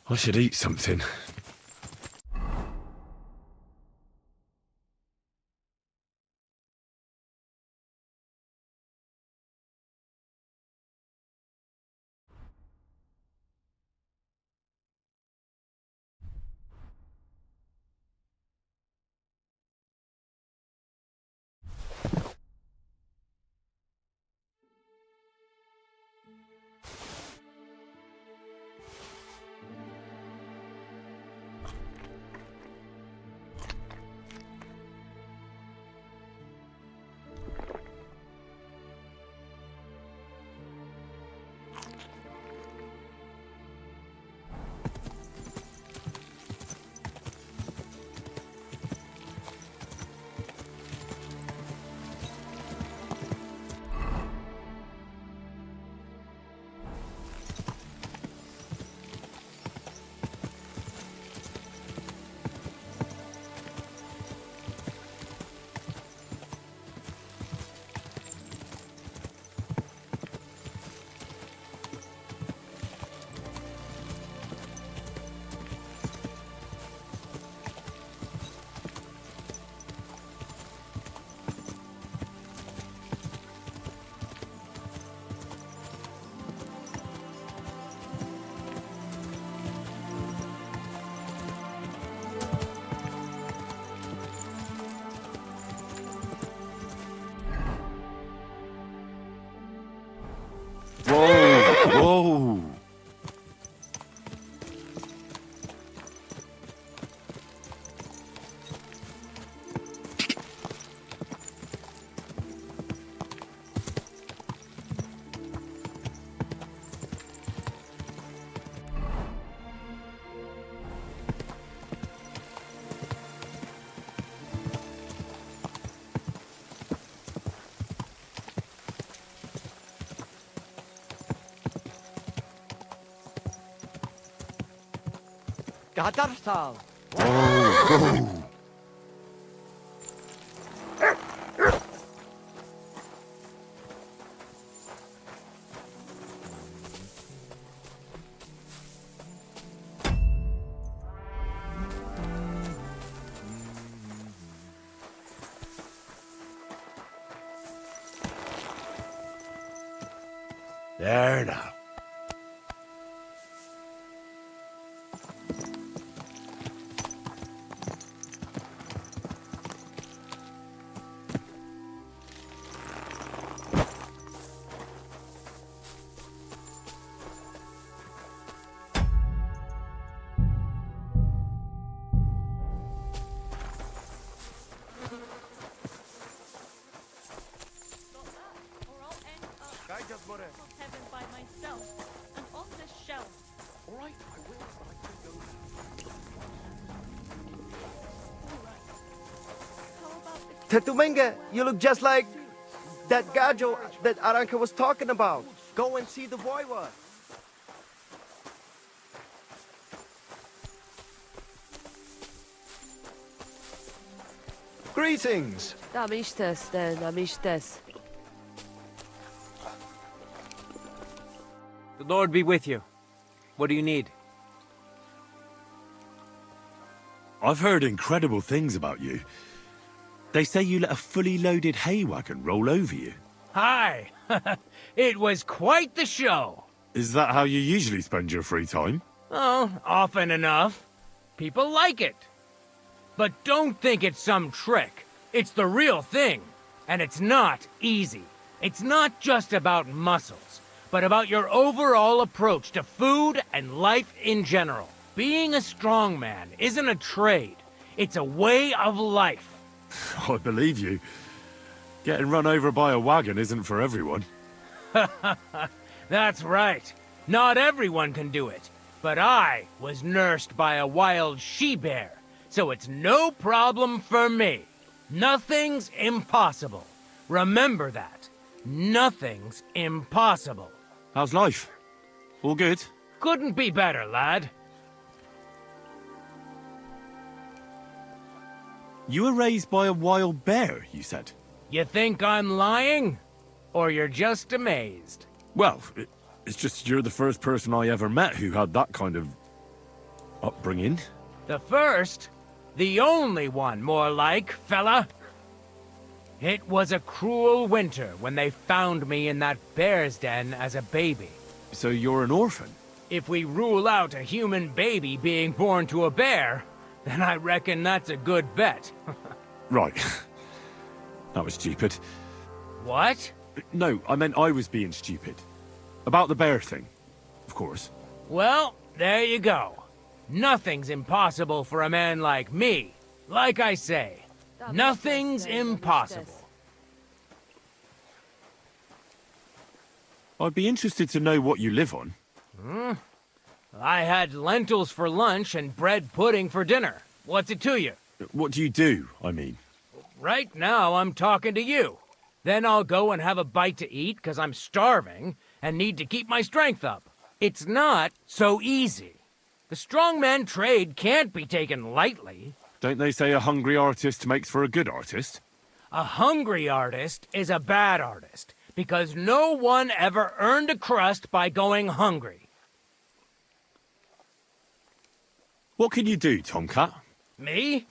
A: I should eat something. Whoa!
F: Gadarsal.
A: Oh! There now.
L: Heaven by myself and on this shelf.
E: All right, I will, but I can go now.
L: All right. How about the
D: Tetumenge, you look just like that gajo that Aranka was talking about. Go and see the voivod. Greetings.
H: Namistas, then, namistas.
J: The Lord be with you. What do you need?
A: I've heard incredible things about you. They say you let a fully loaded hay wagon roll over you.
F: Hi! It was quite the show.
A: Is that how you usually spend your free time?
F: Oh, often enough. People like it. But don't think it's some trick. It's the real thing. And it's not easy. It's not just about muscles, but about your overall approach to food and life in general. Being a strongman isn't a trade. It's a way of life.
A: I believe you. Getting run over by a wagon isn't for everyone.
F: That's right. Not everyone can do it.
M: But I was nursed by a wild she-bear, so it's no problem for me. Nothing's impossible. Remember that. Nothing's impossible.
A: How's life? All good?
M: Couldn't be better, lad.
A: You were raised by a wild bear, you said?
M: You think I'm lying? Or you're just amazed?
A: Well, it's just you're the first person I ever met who had that kind of upbringing.
M: The first? The only one, more like, fella. It was a cruel winter when they found me in that bear's den as a baby.
A: So you're an orphan?
M: If we rule out a human baby being born to a bear, then I reckon that's a good bet.
A: Right. That was stupid.
M: What?
A: No, I meant I was being stupid. About the bear thing, of course.
M: Well, there you go. Nothing's impossible for a man like me. Like I say, nothing's impossible.
A: I'd be interested to know what you live on.
M: I had lentils for lunch and bread pudding for dinner. What's it to you?
A: What do you do, I mean?
M: Right now, I'm talking to you. Then I'll go and have a bite to eat because I'm starving and need to keep my strength up. It's not so easy. The strongman trade can't be taken lightly.
A: Don't they say a hungry artist makes for a good artist?
M: A hungry artist is a bad artist because no one ever earned a crust by going hungry.
A: What can you do, Tomcat?
M: Me?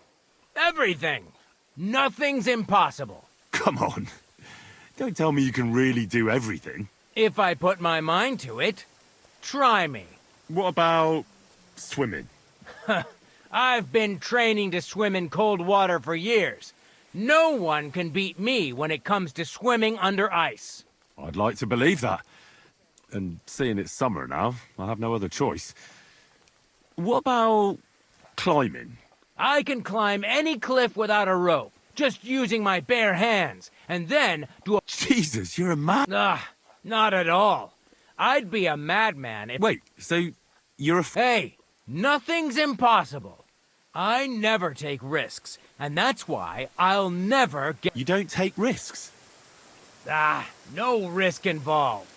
M: Everything. Nothing's impossible.
A: Come on. Don't tell me you can really do everything.
M: If I put my mind to it. Try me.
A: What about swimming?
M: I've been training to swim in cold water for years. No one can beat me when it comes to swimming under ice.
A: I'd like to believe that. And seeing it's summer now, I have no other choice. What about climbing?
M: I can climb any cliff without a rope, just using my bare hands, and then do a...
A: Jesus, you're a man.
M: Not at all. I'd be a madman if...
A: Wait, so you're a...
M: Hey, nothing's impossible. I never take risks, and that's why I'll never get...
A: You don't take risks?
M: No risk involved.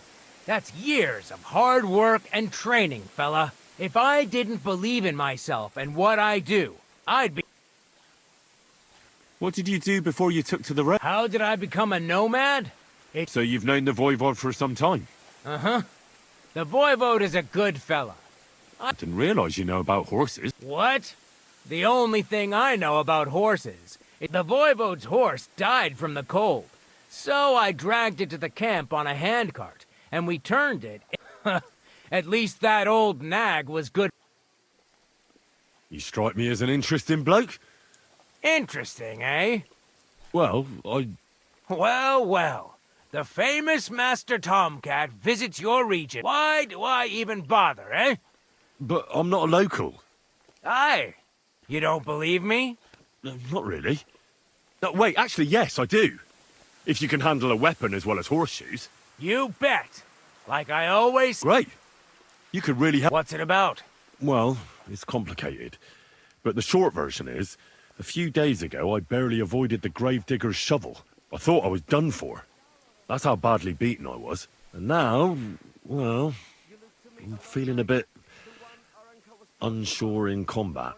M: That's years of hard work and training, fella. If I didn't believe in myself and what I do, I'd be...
A: What did you do before you took to the road?
M: How did I become a nomad?
A: So you've known the Voivod for some time?
M: Uh-huh. The Voivode is a good fella.
A: I didn't realize you know about horses.
M: What? The only thing I know about horses is the Voivode's horse died from the cold. So I dragged it to the camp on a handcart, and we turned it. At least that old nag was good.
A: You strike me as an interesting bloke.
M: Interesting, eh?
A: Well,
M: Well. The famous Master Tomcat visits your region. Why do I even bother, eh?
A: But I'm not a local.
M: Aye. You don't believe me?
A: No, not really. No, wait, actually, yes, I do. If you can handle a weapon as well as horseshoes.
M: You bet. Like I always...
A: Great. You could really help.
M: What's it about?
A: Well, it's complicated. But the short version is, a few days ago, I barely avoided the gravedigger's shovel. I thought I was done for. That's how badly beaten I was. And now, well, I'm feeling a bit unsure in combat.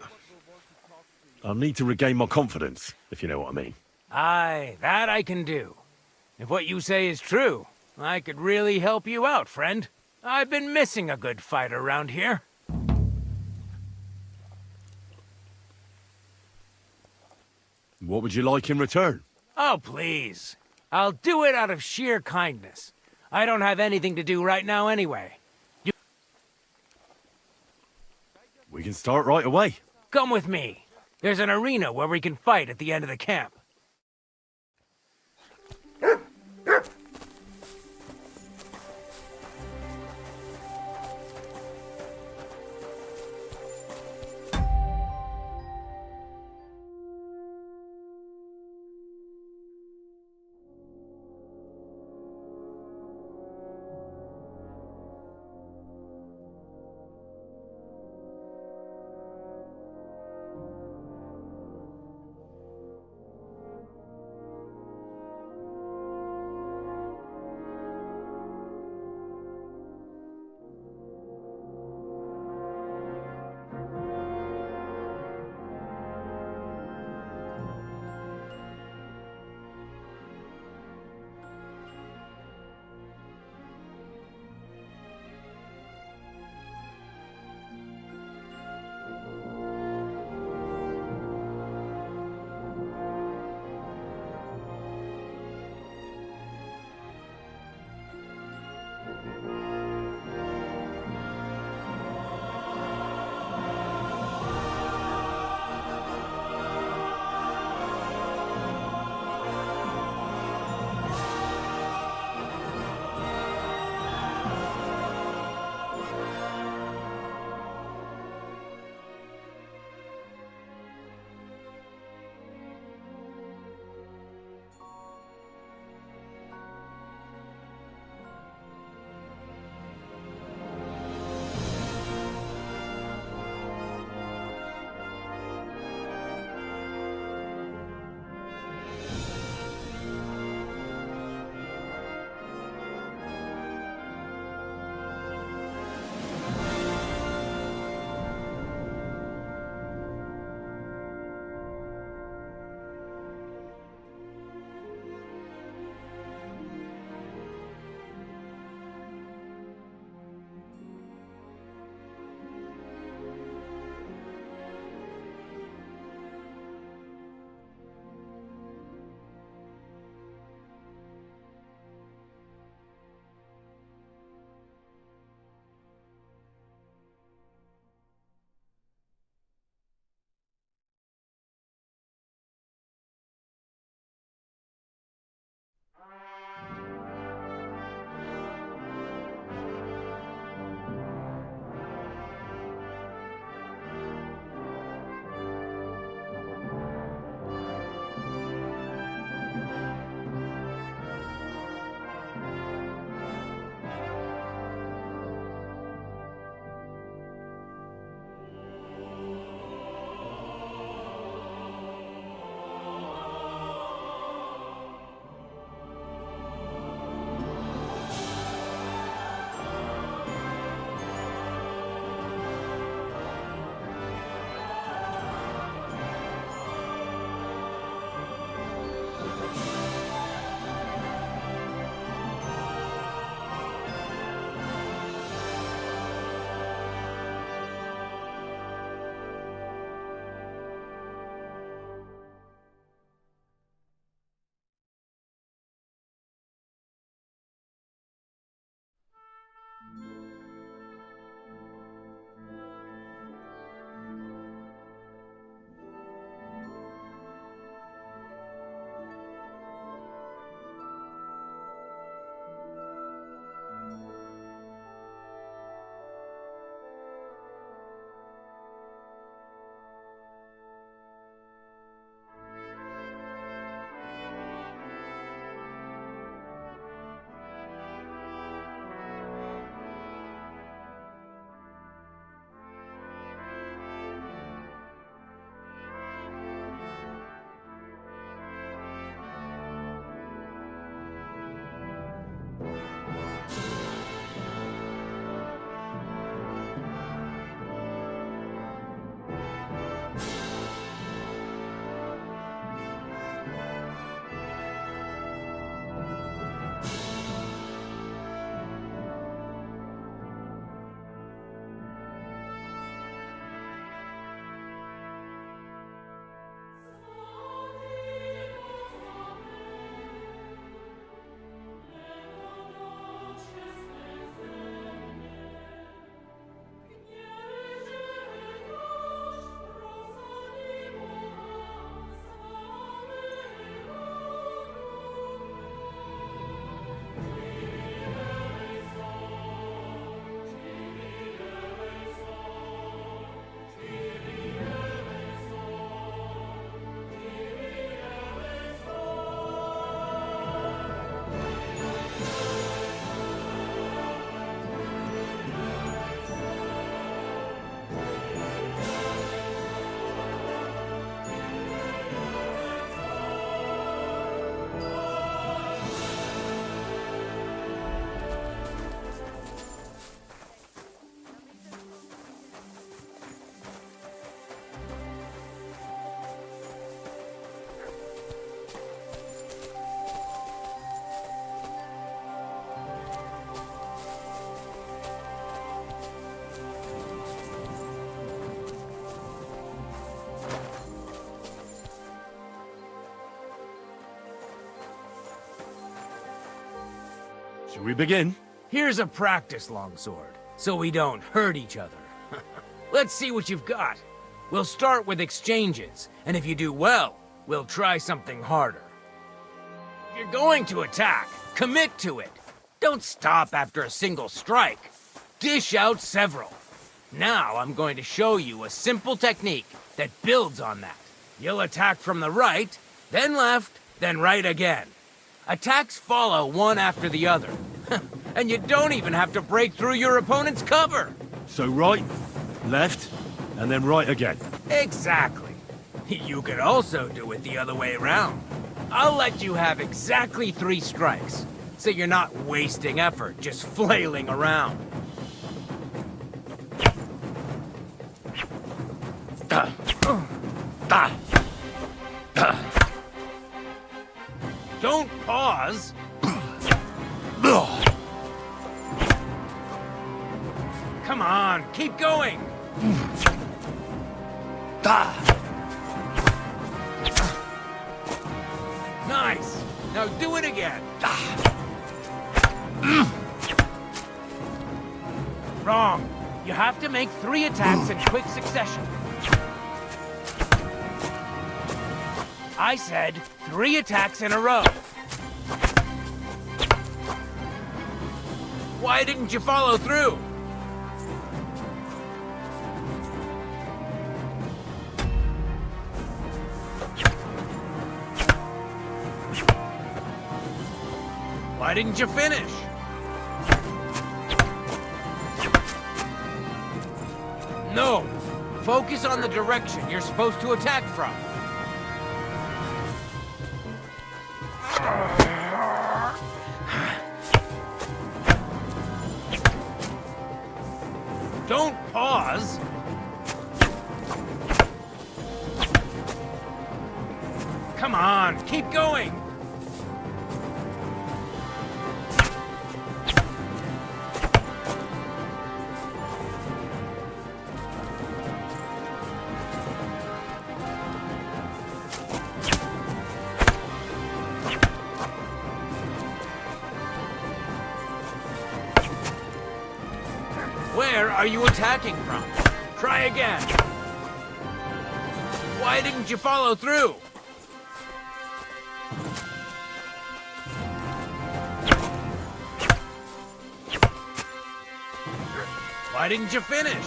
A: I'll need to regain my confidence, if you know what I mean.
M: Aye, that I can do. If what you say is true, I could really help you out, friend. I've been missing a good fight around here.
A: What would you like in return?
M: Oh, please. I'll do it out of sheer kindness. I don't have anything to do right now anyway.
A: We can start right away.
M: Come with me. There's an arena where we can fight at the end of the camp.
A: Shall we begin?
M: Here's a practice longsword, so we don't hurt each other. Let's see what you've got. We'll start with exchanges, and if you do well, we'll try something harder. If you're going to attack, commit to it. Don't stop after a single strike. Dish out several. Now I'm going to show you a simple technique that builds on that. You'll attack from the right, then left, then right again. Attacks follow one after the other. And you don't even have to break through your opponent's cover.
A: So right, left, and then right again.
M: Exactly. You could also do it the other way around. I'll let you have exactly 3 strikes, so you're not wasting effort just flailing around. Don't pause. Come on, keep going. Nice. Now do it again. Wrong. You have to make 3 attacks in quick succession. I said 3 attacks in a row. Why didn't you follow through? Why didn't you finish? No. Focus on the direction you're supposed to attack from. Don't pause. Come on, keep going. Where are you attacking from? Try again. Why didn't you follow through? Why didn't you finish?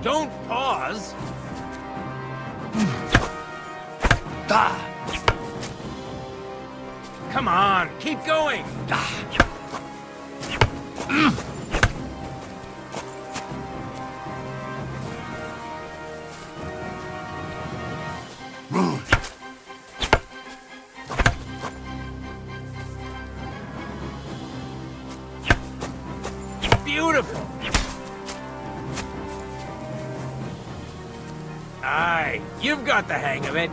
M: Don't pause. Come on, keep going. Beautiful. Aye, you've got the hang of it.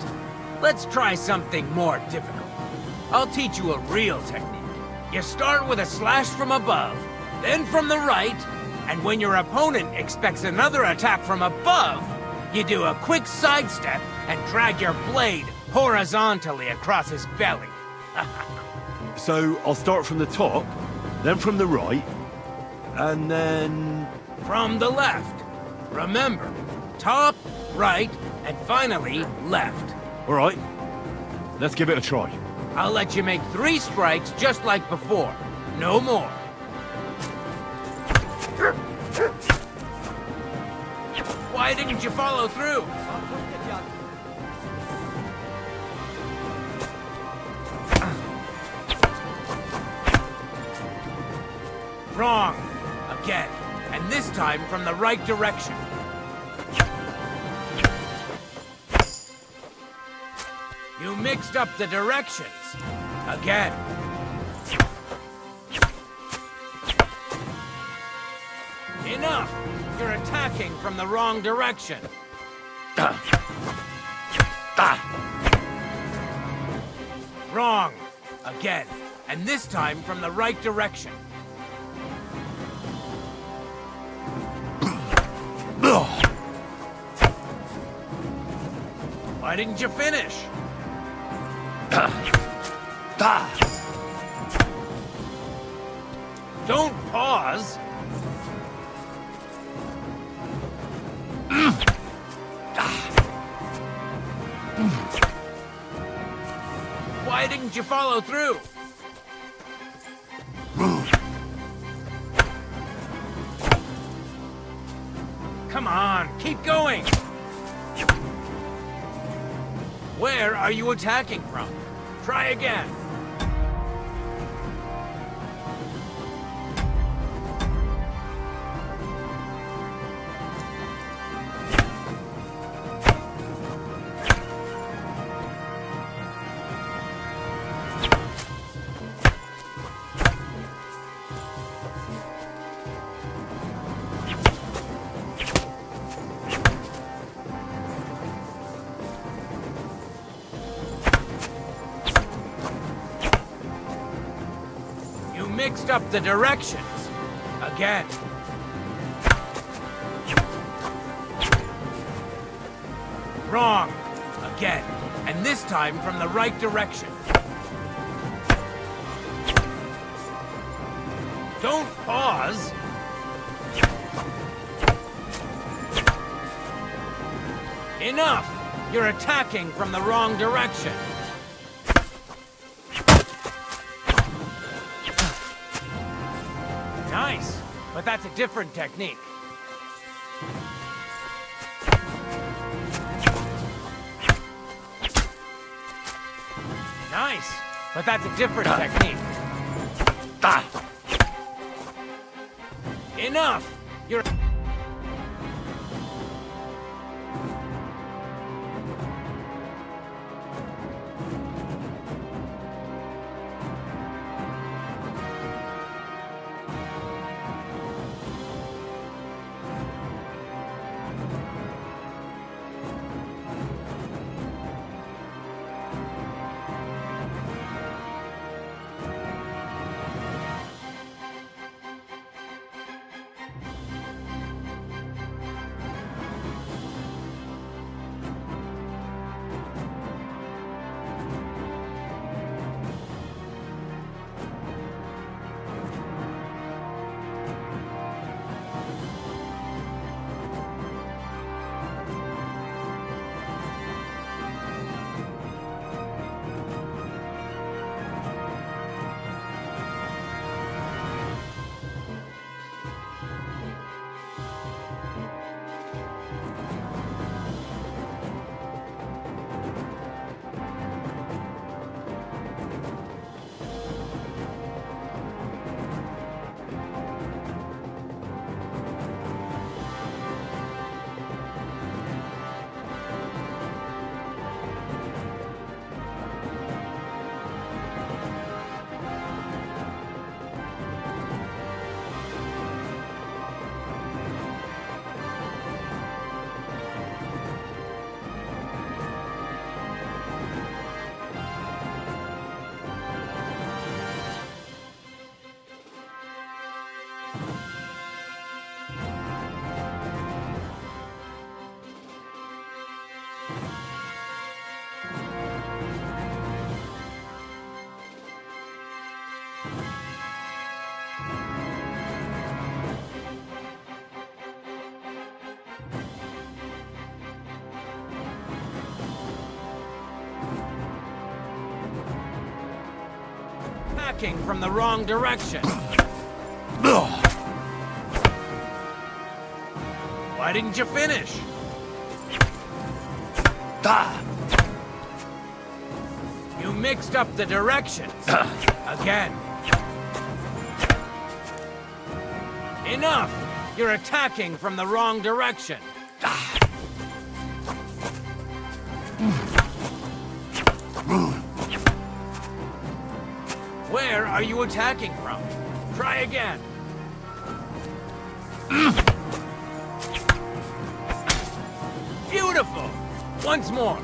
M: Let's try something more difficult. I'll teach you a real technique. You start with a slash from above, then from the right, and when your opponent expects another attack from above, you do a quick sidestep and drag your blade horizontally across his belly.
A: So I'll start from the top, then from the right, and then...
M: From the left. Remember, top, right, and finally left.
A: All right, let's give it a try.
M: I'll let you make 3 strikes just like before. No more. Why didn't you follow through? Wrong. Again. And this time from the right direction. You mixed up the directions. Again. Enough! You're attacking from the wrong direction. Wrong. Again. And this time from the right direction. Why didn't you finish? Don't pause. Why didn't you follow through? Come on, keep going! Where are you attacking from? Try again. Mixed up the directions. Again. Wrong. Again. And this time from the right direction. Don't pause. Enough! You're attacking from the wrong direction. Nice, but that's a different technique. Nice, but that's a different technique. Enough! You're... attacking from the wrong direction. Why didn't you finish? You mixed up the directions. Again. Enough! You're attacking from the wrong direction. Where are you attacking from? Try again. Beautiful! Once more.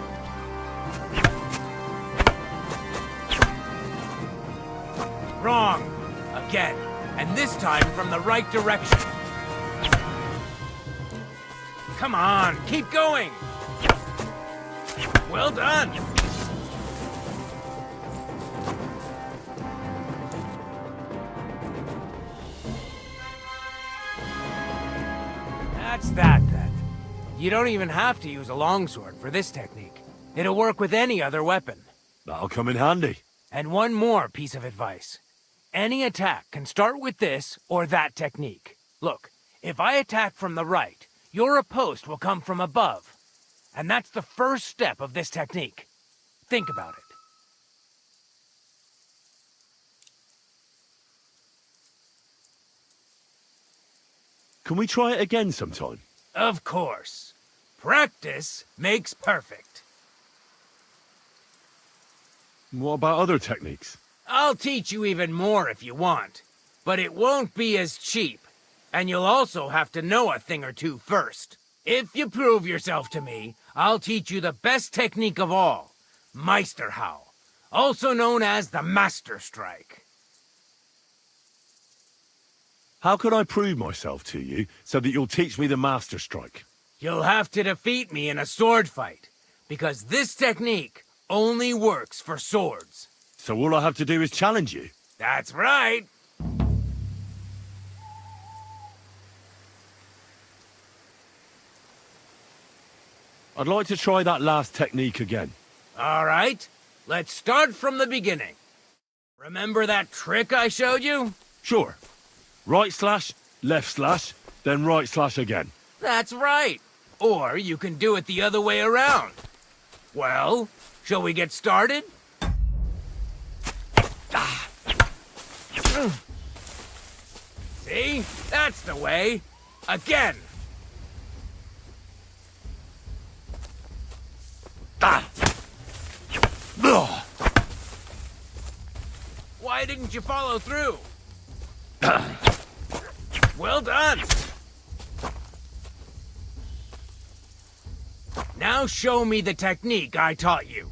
M: Wrong. Again. And this time from the right direction. Come on, keep going. Well done. That's that, then. You don't even have to use a longsword for this technique. It'll work with any other weapon.
A: That'll come in handy.
M: And one more piece of advice. Any attack can start with this or that technique. Look, if I attack from the right, your riposte will come from above. And that's the first step of this technique. Think about it.
A: Can we try it again sometime?
M: Of course. Practice makes perfect.
A: What about other techniques?
M: I'll teach you even more if you want. But it won't be as cheap. And you'll also have to know a thing or two first. If you prove yourself to me, I'll teach you the best technique of all. Meisterhau. Also known as the Master Strike.
A: How can I prove myself to you so that you'll teach me the Master Strike?
M: You'll have to defeat me in a sword fight. Because this technique only works for swords.
A: So all I have to do is challenge you?
M: That's right.
A: I'd like to try that last technique again.
M: All right. Let's start from the beginning. Remember that trick I showed you?
A: Sure. Right slash, left slash, then right slash again.
M: That's right. Or you can do it the other way around. Well, shall we get started? See? That's the way. Again. Why didn't you follow through? Well done. Now show me the technique I taught you.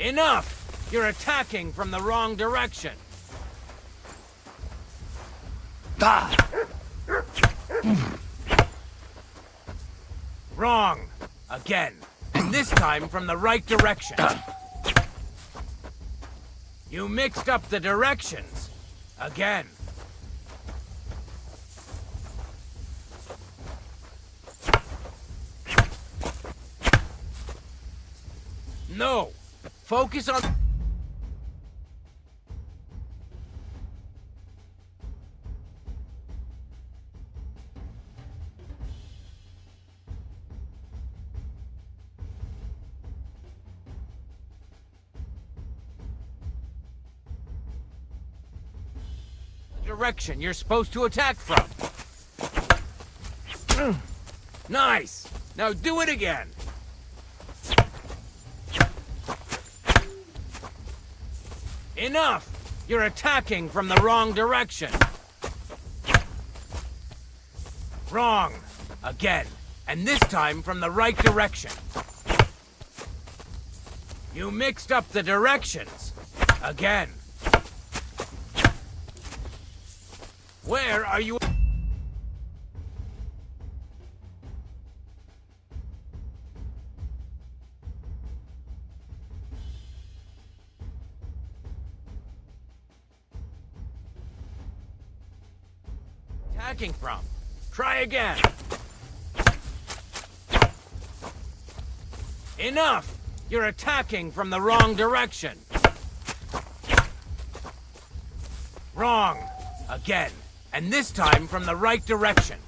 M: Enough! You're attacking from the wrong direction. Wrong. Again. And this time from the right direction. You mixed up the directions. Again. No. Focus on... direction you're supposed to attack from. Nice! Now do it again! Enough! You're attacking from the wrong direction. Wrong. Again. And this time from the right direction. You mixed up the directions. Again. Where are you? Attacking from? Try again. Enough! You're attacking from the wrong direction. Wrong. Again. And this time from the right direction.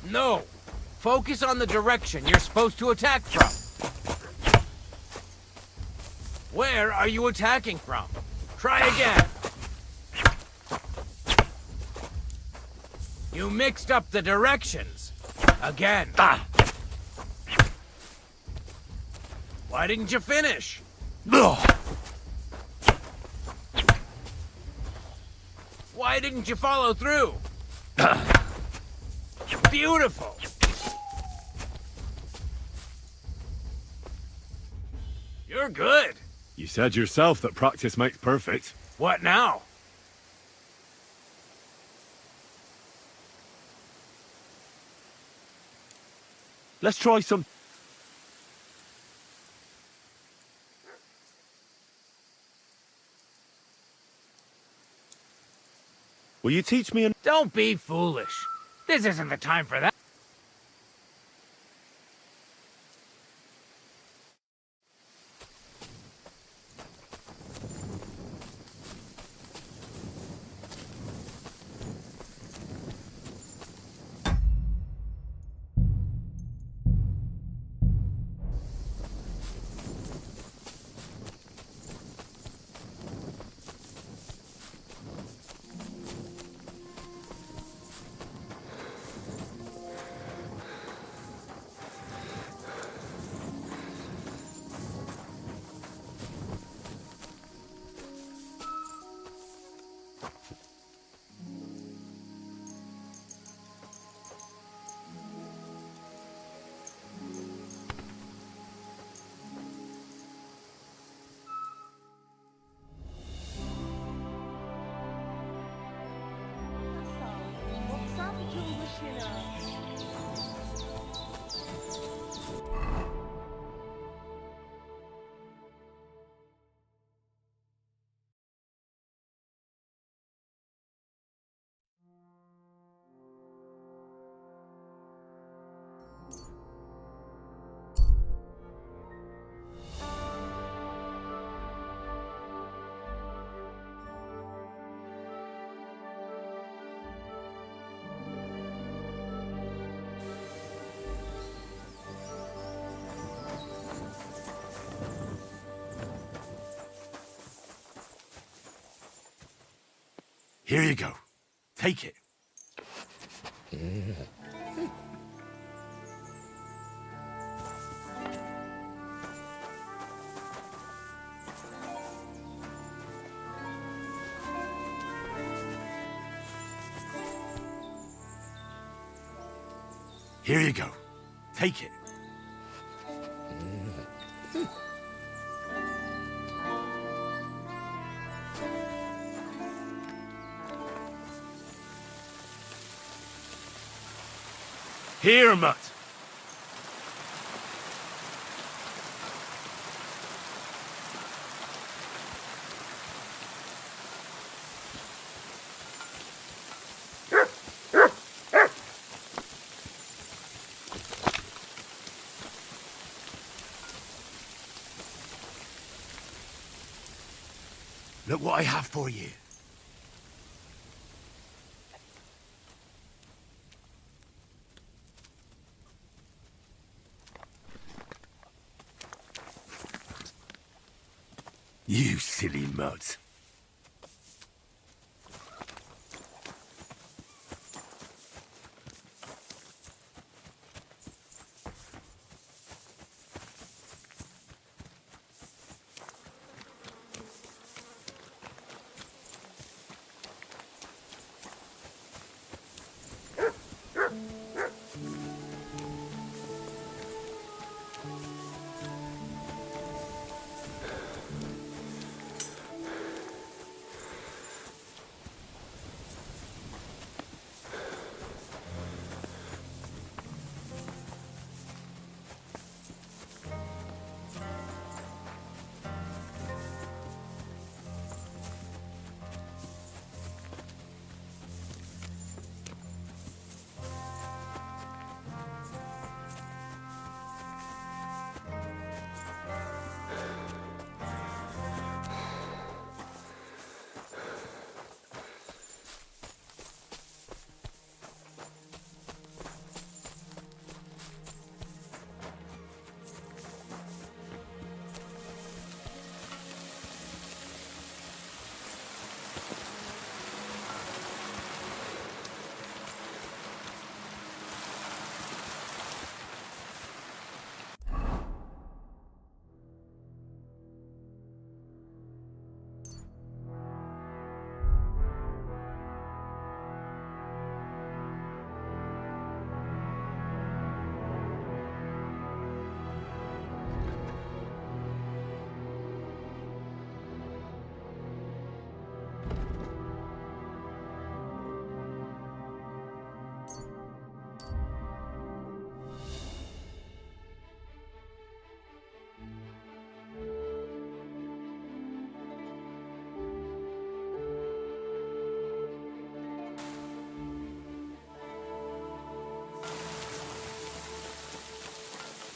M: No. Focus on the direction you're supposed to attack from. Where are you attacking from? Try again. You mixed up the directions. Again. Why didn't you finish? Why didn't you follow through? Beautiful. You're good.
A: You said yourself that practice makes perfect.
M: What now?
A: Let's try some... Will you teach me an...
M: Don't be foolish. This isn't the time for that.
A: Here you go. Take it. Here you go. Take it. Here, Mutt. Look what I have for you. You silly mutt.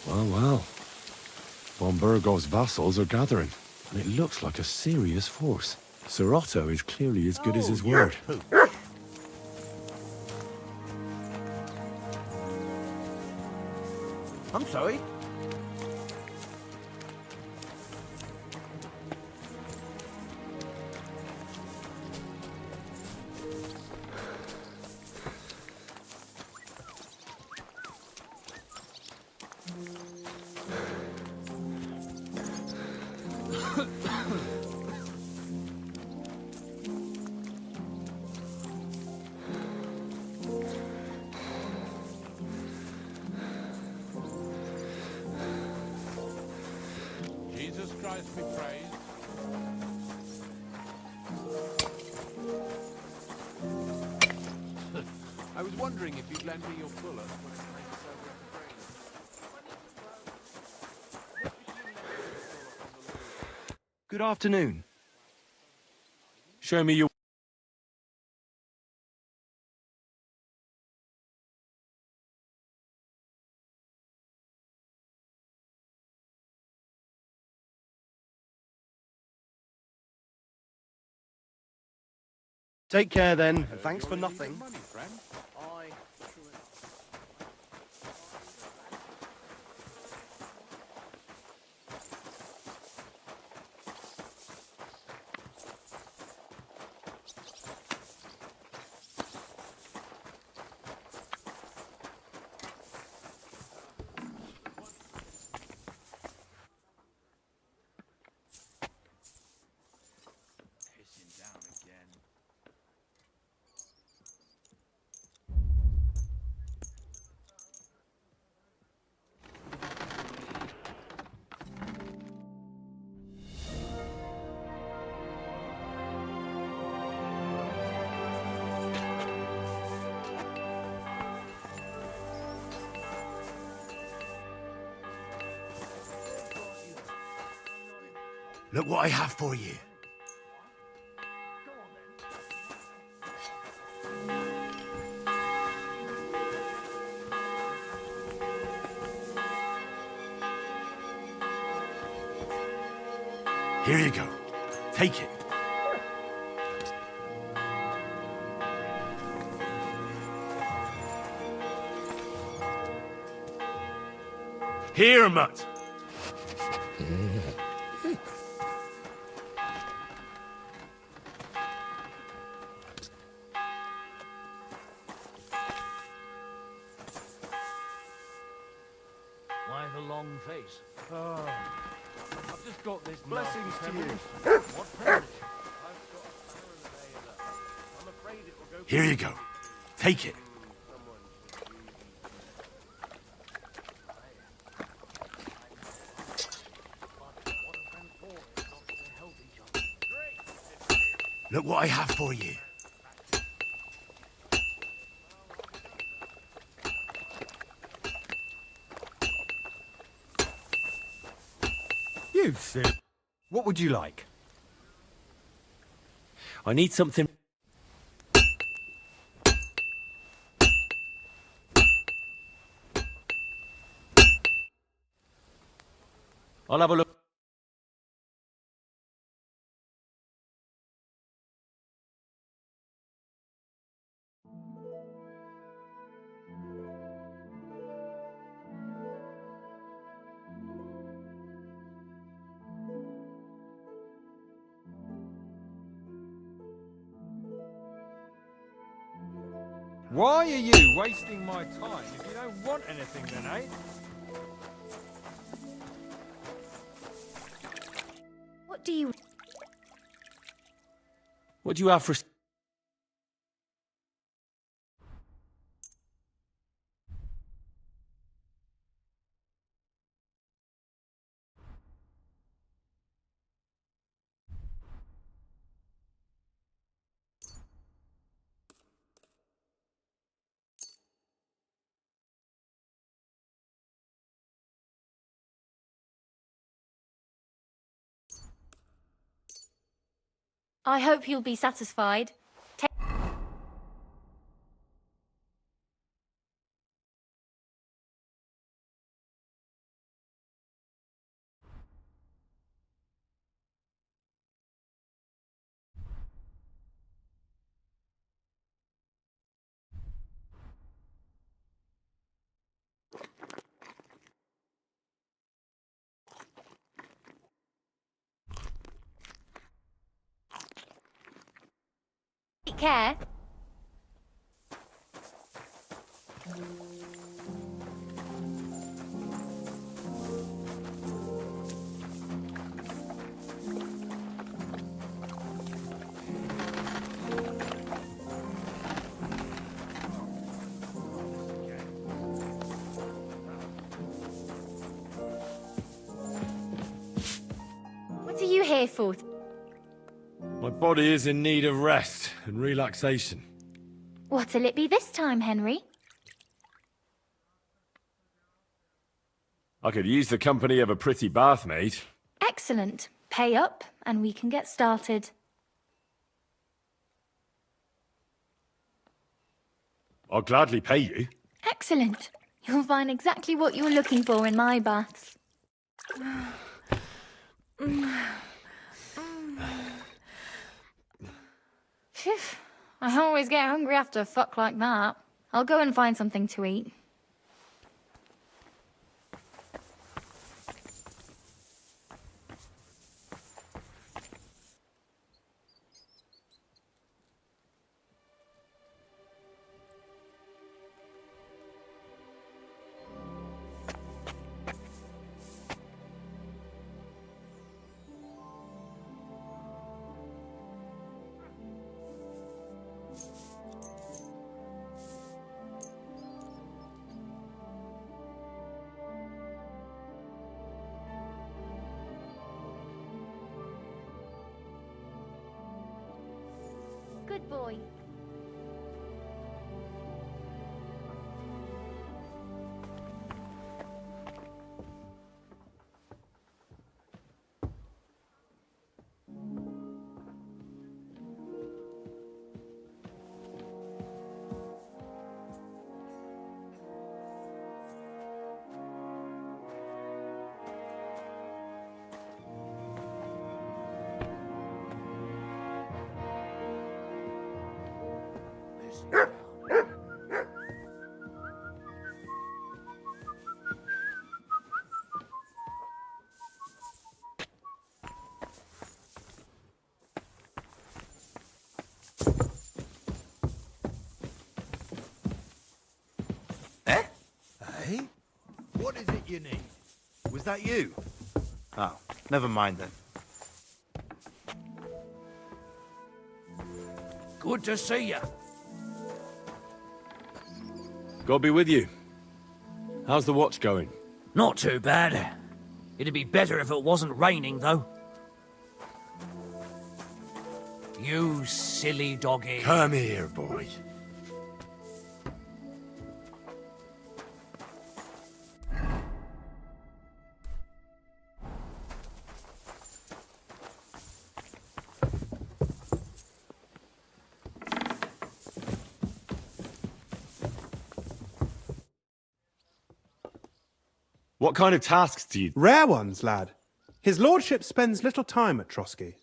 A: Well, well. Von Burgov's vassals are gathering, and it looks like a serious force. Sir Otto is clearly as good as his word.
J: I'm sorry.
B: Jesus Christ be praised.
N: I was wondering if you'd lend me your bullet when it makes
D: Good afternoon.
A: Show me your...
D: Take care then, and thanks for nothing.
K: Look what I have for you. Here you go. Take it.
A: Here, Mutt!
B: Why the long face? Oh, I've just got this
D: Blessings to you.
B: What privilege? I've got a day of that. I'm afraid it will go.
K: Here you go. Take it. Look what I have for you.
J: You silly. What would you like?
A: I need something... I'll have a look.
J: Why are you wasting my time if you don't want anything then, eh?
C: What do you...
A: What do you have for...
C: I hope you'll be satisfied. care. What are you here for?
A: My body is in need of rest and relaxation.
C: What'll it be this time, Henry?
A: I could use the company of a pretty bath maid.
C: Excellent. Pay up, and we can get started.
A: I'll gladly pay you.
C: Excellent. You'll find exactly what you're looking for in my baths. Phew. I always get hungry after a fuck like that. I'll go and find something to eat. Good boy.
K: Hey? What is it you need? Was that you? Oh, never mind then.
B: Good to see you.
A: God be with you. How's the watch going?
M: Not too bad. It'd be better if it wasn't raining, though. You silly doggy.
A: Come here, boy. What kind of tasks do you...
O: Rare ones, lad. His lordship spends little time at Trotsky.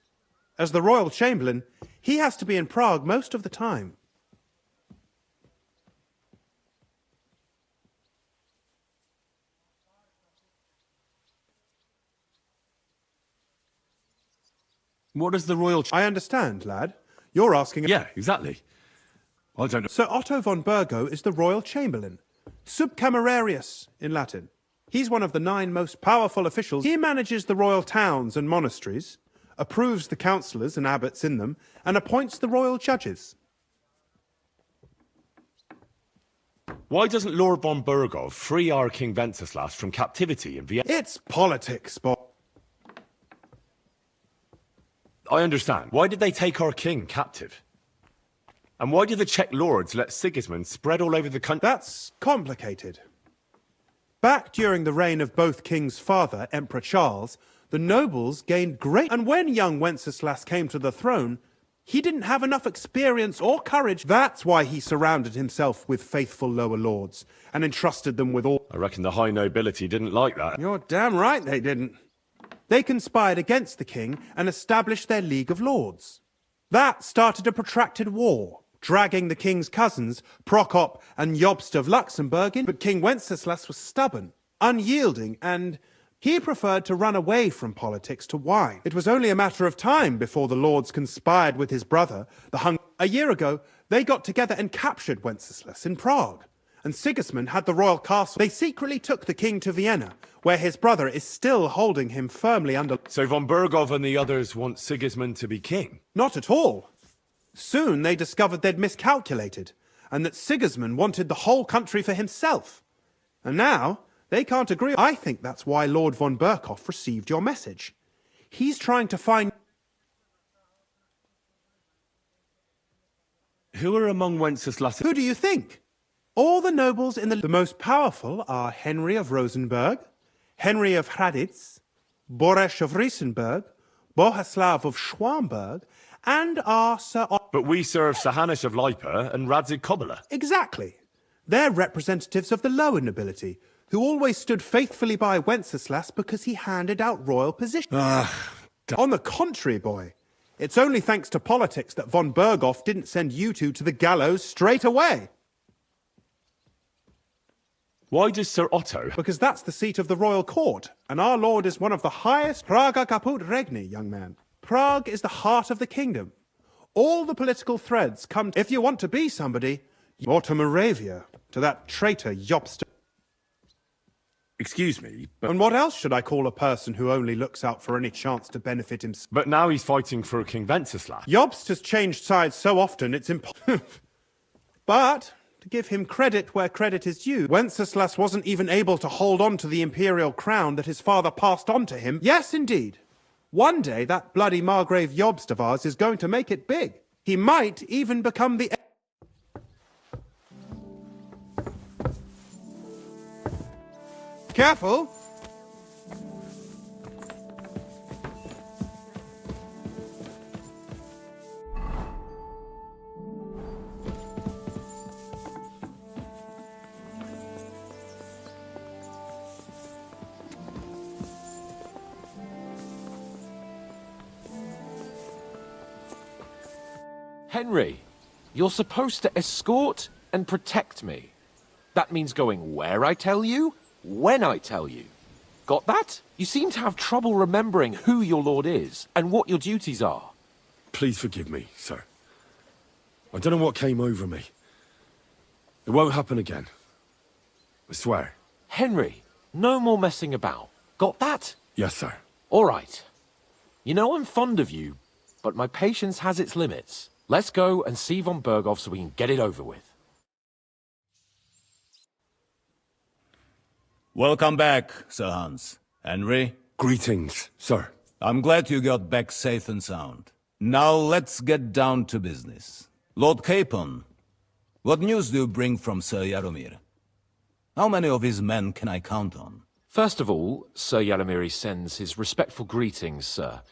O: As the royal chamberlain, he has to be in Prague most of the time.
A: What does the royal...
O: I understand, lad. You're asking...
A: Yeah, exactly. I don't know...
O: Sir Otto von Burgo is the royal chamberlain. Subcamerarius, in Latin. He's one of the 9 most powerful officials. He manages the royal towns and monasteries, approves the councillors and abbots in them, and appoints the royal judges.
A: Why doesn't Lord von Burgov free our King Wenceslas from captivity in Vienna?
O: It's politics, Bob.
A: I understand. Why did they take our king captive? And why did the Czech lords let Sigismund spread all over the country?
O: That's complicated. Back during the reign of both King's father, Emperor Charles, the nobles gained great... And when young Wenceslas came to the throne, he didn't have enough experience or courage. That's why he surrounded himself with faithful lower lords and entrusted them with all...
A: I reckon the high nobility didn't like that.
O: You're damn right they didn't. They conspired against the king and established their League of Lords. That started a protracted war, dragging the king's cousins, Prokop and Jobst of Luxembourg, in. But King Wenceslas was stubborn, unyielding, and he preferred to run away from politics to wine. It was only a matter of time before the lords conspired with his brother, the A year ago, they got together and captured Wenceslas in Prague. And Sigismund had the royal castle. They secretly took the king to Vienna, where his brother is still holding him firmly under...
A: So von Bergov and the others want Sigismund to be king?
O: Not at all. Soon they discovered they'd miscalculated, and that Sigismund wanted the whole country for himself. And now, they can't agree. I think that's why Lord von Berkhoff received your message. He's trying to find...
A: Who are among Wenceslas?
O: Who do you think? All the nobles in the most powerful are Henry of Rosenberg, Henry of Hraditz, Boresh of Riesenberg, Bohuslav of Schwamberg, and our Sir...
A: But we serve Sahanish of Lipa and Radzig Kobyla.
O: Exactly. They're representatives of the lower nobility, who always stood faithfully by Wenceslas because he handed out royal positions. On the contrary, boy, it's only thanks to politics that von Berghoff didn't send you two to the gallows straight away.
A: Why does Sir Otto...
O: Because that's the seat of the royal court, and our lord is one of the highest... Praga caput regni, young man. Prague is the heart of the kingdom. All the political threads come... If you want to be somebody, or to Moravia, to that traitor Jobst...
A: Excuse me, but...
O: And what else should I call a person who only looks out for any chance to benefit himself?
A: But now he's fighting for King Wenceslas.
O: Jobst has changed sides so often it's impossible. But... to give him credit where credit is due, Wenceslas wasn't even able to hold on to the imperial crown that his father passed on to him. Yes, indeed. One day, that bloody Margrave Jobst of ours is going to make it big. He might even become the... Careful!
G: Henry, you're supposed to escort and protect me. That means going where I tell you, when I tell you. Got that? You seem to have trouble remembering who your lord is and what your duties are.
A: Please forgive me, sir. I don't know what came over me. It won't happen again. I swear.
G: Henry, no more messing about. Got that?
A: Yes, sir.
G: All right. You know I'm fond of you, but my patience has its limits. Let's go and see von Berghoff so we can get it over with.
P: Welcome back, Sir Hans. Henry?
A: Greetings, sir.
P: I'm glad you got back safe and sound. Now let's get down to business. Lord Capon, what news do you bring from Sir Jaromir? How many of his men can I count on?
G: First of all, Sir Jaromir sends his respectful greetings, sir.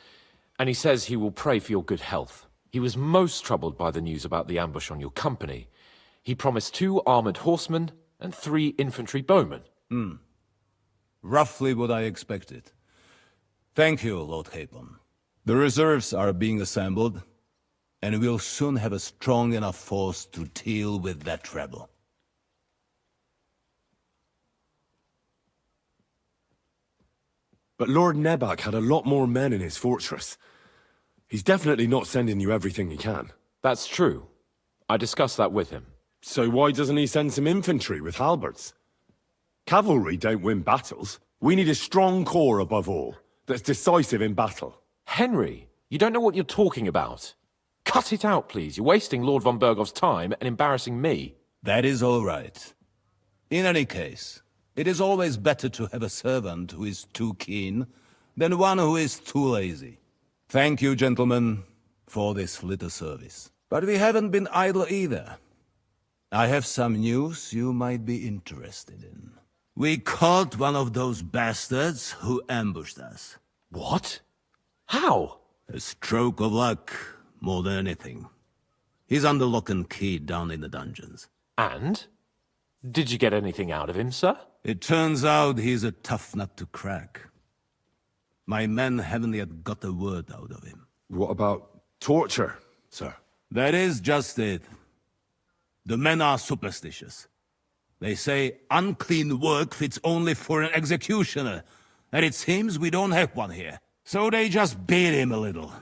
G: And he says he will pray for your good health. He was most troubled by the news about the ambush on your company. He promised 2 armored horsemen and 3 infantry bowmen.
P: Roughly what I expected. Thank you, Lord Capon. The reserves are being assembled, and we'll soon have a strong enough force to deal with that rebel.
A: But Lord Nebak had a lot more men in his fortress. He's definitely not sending you everything he can.
G: That's true. I discussed that with him.
A: So why doesn't he send some infantry with halberds? Cavalry don't win battles. We need a strong corps above all, that's decisive in battle.
G: Henry, you don't know what you're talking about. Cut it out, please. You're wasting Lord von Bergoff's time and embarrassing me.
P: That is all right. In any case, it is always better to have a servant who is too keen than one who is too lazy. Thank you, gentlemen, for this little service. But we haven't been idle either. I have some news you might be interested in. We caught one of those bastards who ambushed us.
G: What? How?
P: A stroke of luck, more than anything. He's under lock and key down in the dungeons.
G: And? Did you get anything out of him, sir?
P: It turns out he's a tough nut to crack. My men haven't yet got a word out of him.
A: What about torture, sir?
P: That is just it. The men are superstitious. They say unclean work fits only for an executioner, and it seems we don't have one here. So they just beat him a little.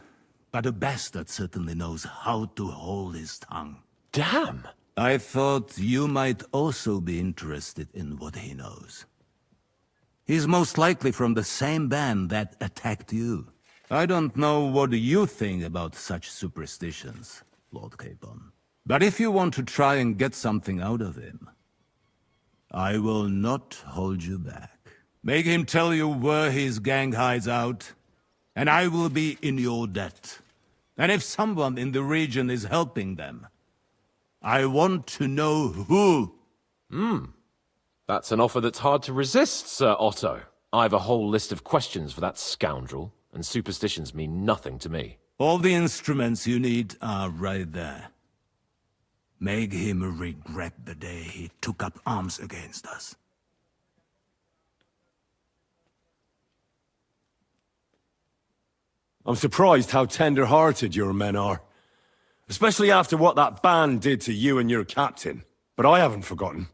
P: but a bastard certainly knows how to hold his tongue.
G: Damn!
P: I thought you might also be interested in what he knows. He's most likely from the same band that attacked you. I don't know what you think about such superstitions, Lord Capon. But if you want to try and get something out of him, I will not hold you back. Make him tell you where his gang hides out, and I will be in your debt. And if someone in the region is helping them, I want to know who.
G: That's an offer that's hard to resist, Sir Otto. I've a whole list of questions for that scoundrel, and superstitions mean nothing to me.
P: All the instruments you need are right there. Make him regret the day he took up arms against us.
A: I'm surprised how tender-hearted your men are. Especially after what that band did to you and your captain. But I haven't forgotten.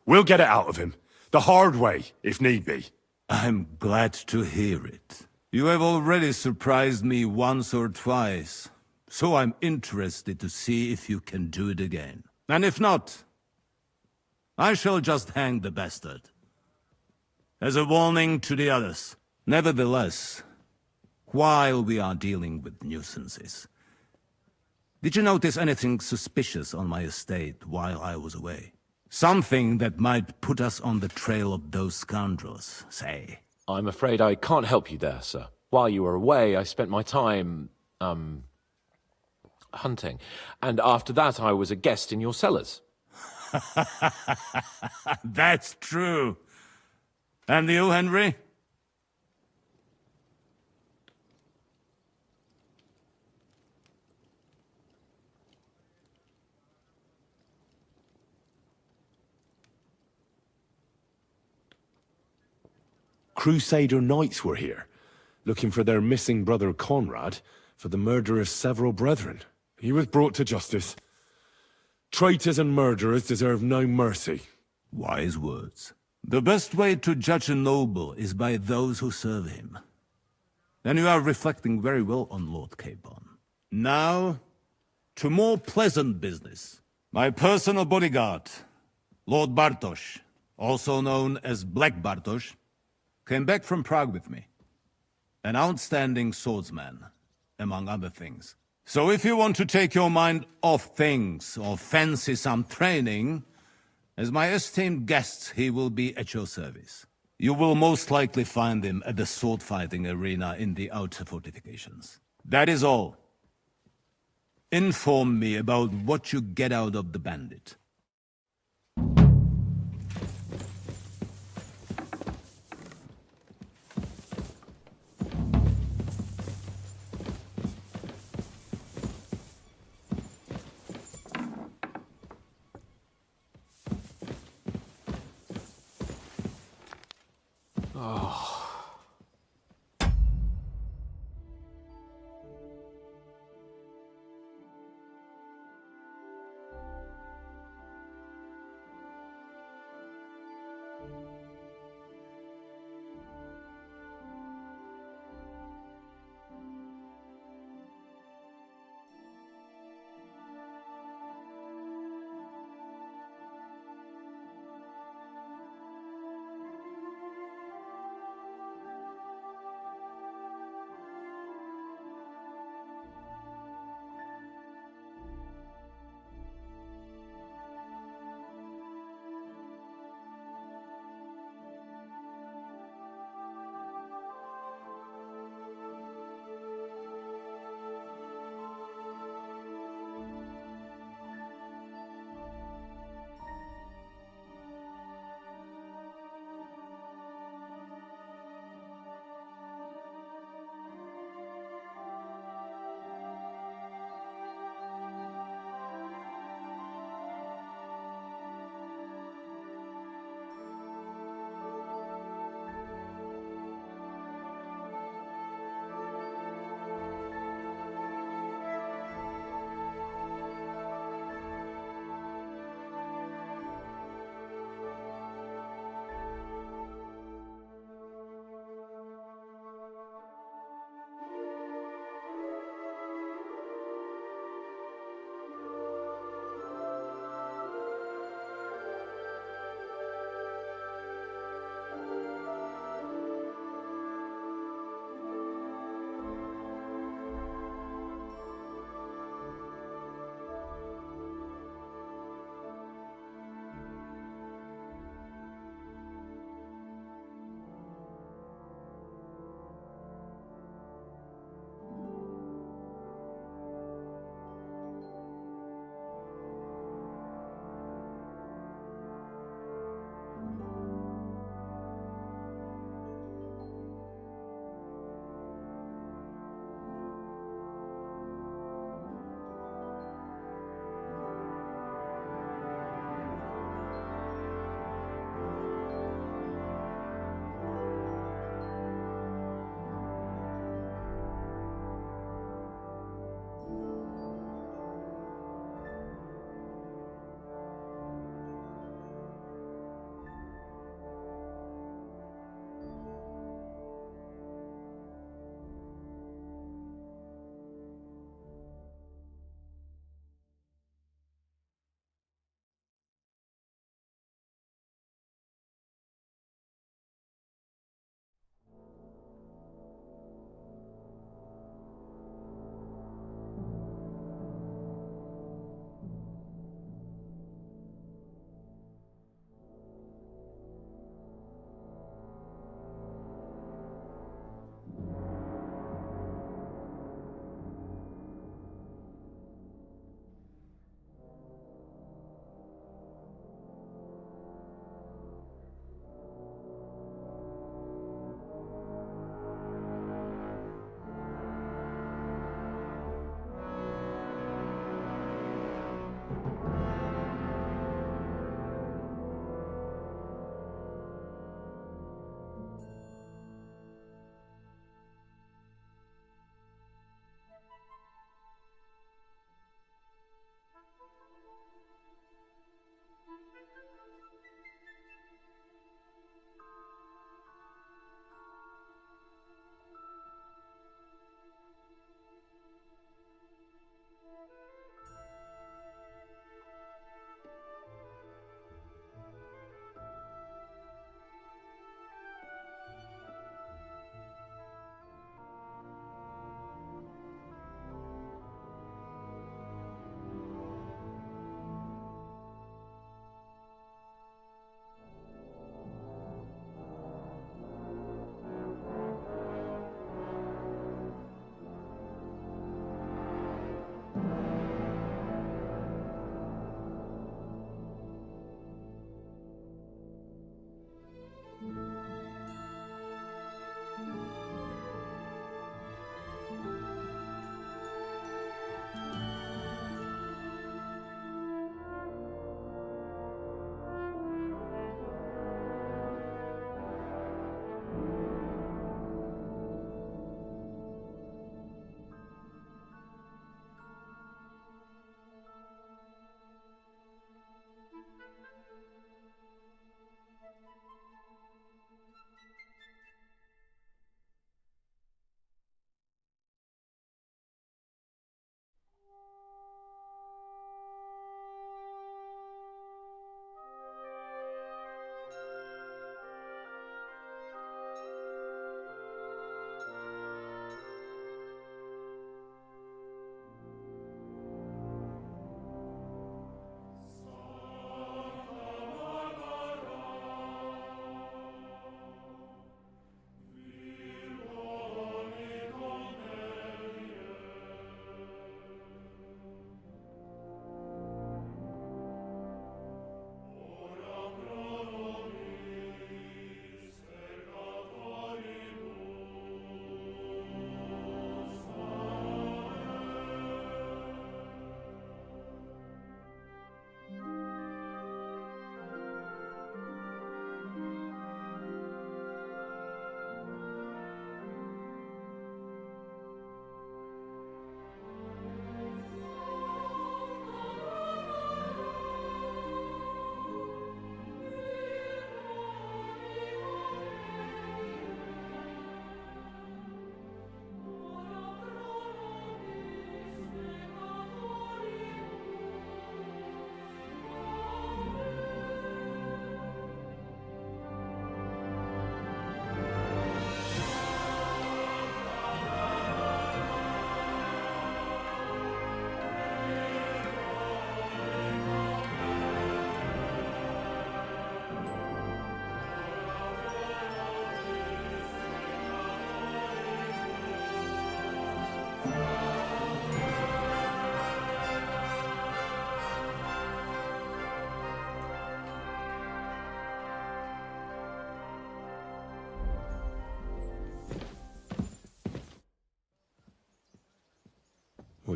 A: We'll get it out of him. The hard way, if need be.
P: I'm glad to hear it. You have already surprised me once or twice, so I'm interested to see if you can do it again. And if not, I shall just hang the bastard. As a warning to the others. Nevertheless, while we are dealing with nuisances, did you notice anything suspicious on my estate while I was away? Something that might put us on the trail of those scoundrels, say.
G: I'm afraid I can't help you there, sir. While you were away, I spent my time, hunting. And after that, I was a guest in your cellars.
P: That's true. And you, Henry?
A: Crusader knights were here, looking for their missing brother Conrad for the murder of several brethren. He was brought to justice. Traitors and murderers deserve no mercy.
P: Wise words. The best way to judge a noble is by those who serve him. And you are reflecting very well on Lord Capon. Now, to more pleasant business. My personal bodyguard, Lord Bartosz, also known as Black Bartosz, came back from Prague with me. An outstanding swordsman, among other things. So if you want to take your mind off things or fancy some training, as my esteemed guest, he will be at your service. You will most likely find him at the sword-fighting arena in the outer fortifications. That is all. Inform me about what you get out of the bandit.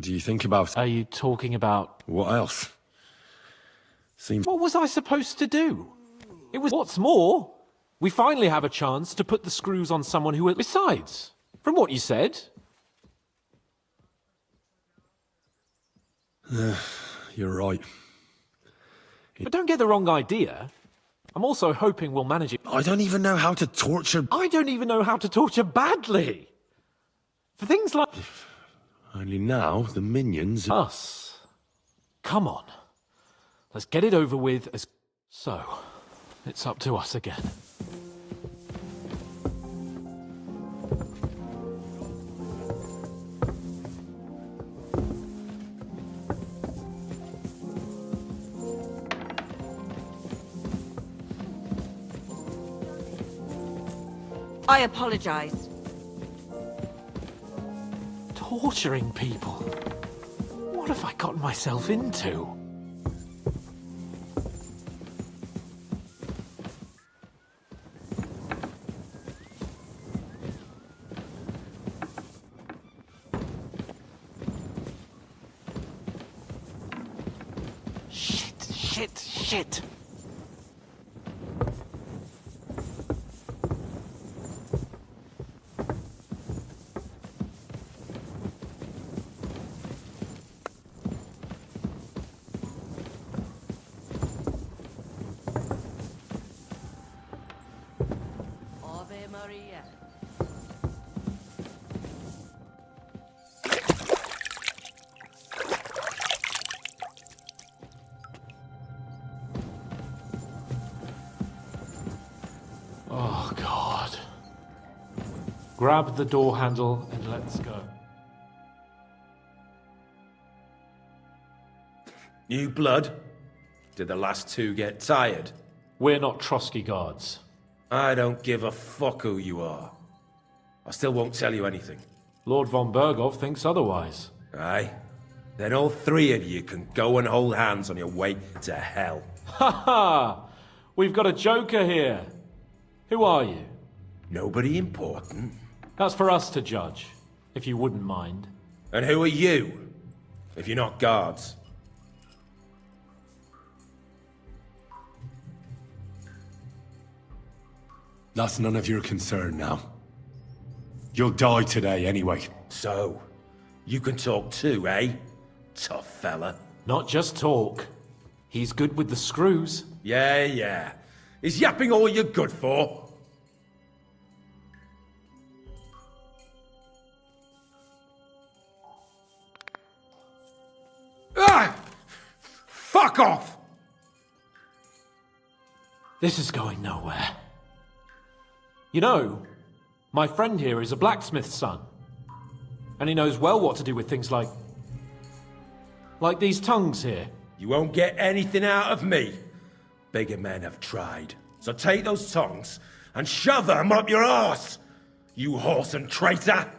A: What do you think about...
G: Are you talking about...
A: What else? Seems...
G: What was I supposed to do? It was... What's more, we finally have a chance to put the screws on someone who... Besides, from what you said...
A: You're right.
G: But don't get the wrong idea. I'm also hoping we'll manage it.
A: I don't even know how to torture...
G: I don't even know how to torture badly. For things like...
A: Only now, the minions...
G: Us. Come on. Let's get it over with as... So, it's up to us again.
H: I apologize.
G: Torturing people? What have I gotten myself into? Shit!
H: Ave Maria.
G: Oh, God. Grab the door handle and let's go.
Q: New blood? Did the last two get tired?
G: We're not Trotsky guards.
Q: I don't give a fuck who you are. I still won't tell you anything.
G: Lord von Bergov thinks otherwise.
Q: Aye? Then all three of you can go and hold hands on your way to hell.
G: Ha ha! We've got a joker here. Who are you?
Q: Nobody important.
G: That's for us to judge, if you wouldn't mind.
Q: And who are you, if you're not guards?
A: That's none of your concern now. You'll die today anyway.
Q: So, you can talk too, eh? Tough fella.
G: Not just talk. He's good with the screws.
Q: Yeah. Is yapping all you're good for? Ah! Fuck off!
G: This is going nowhere. You know, my friend here is a blacksmith's son. And he knows well what to do with things like these tongues here.
Q: You won't get anything out of me. Bigger men have tried. So take those tongues and shove them up your arse, you horse and traitor!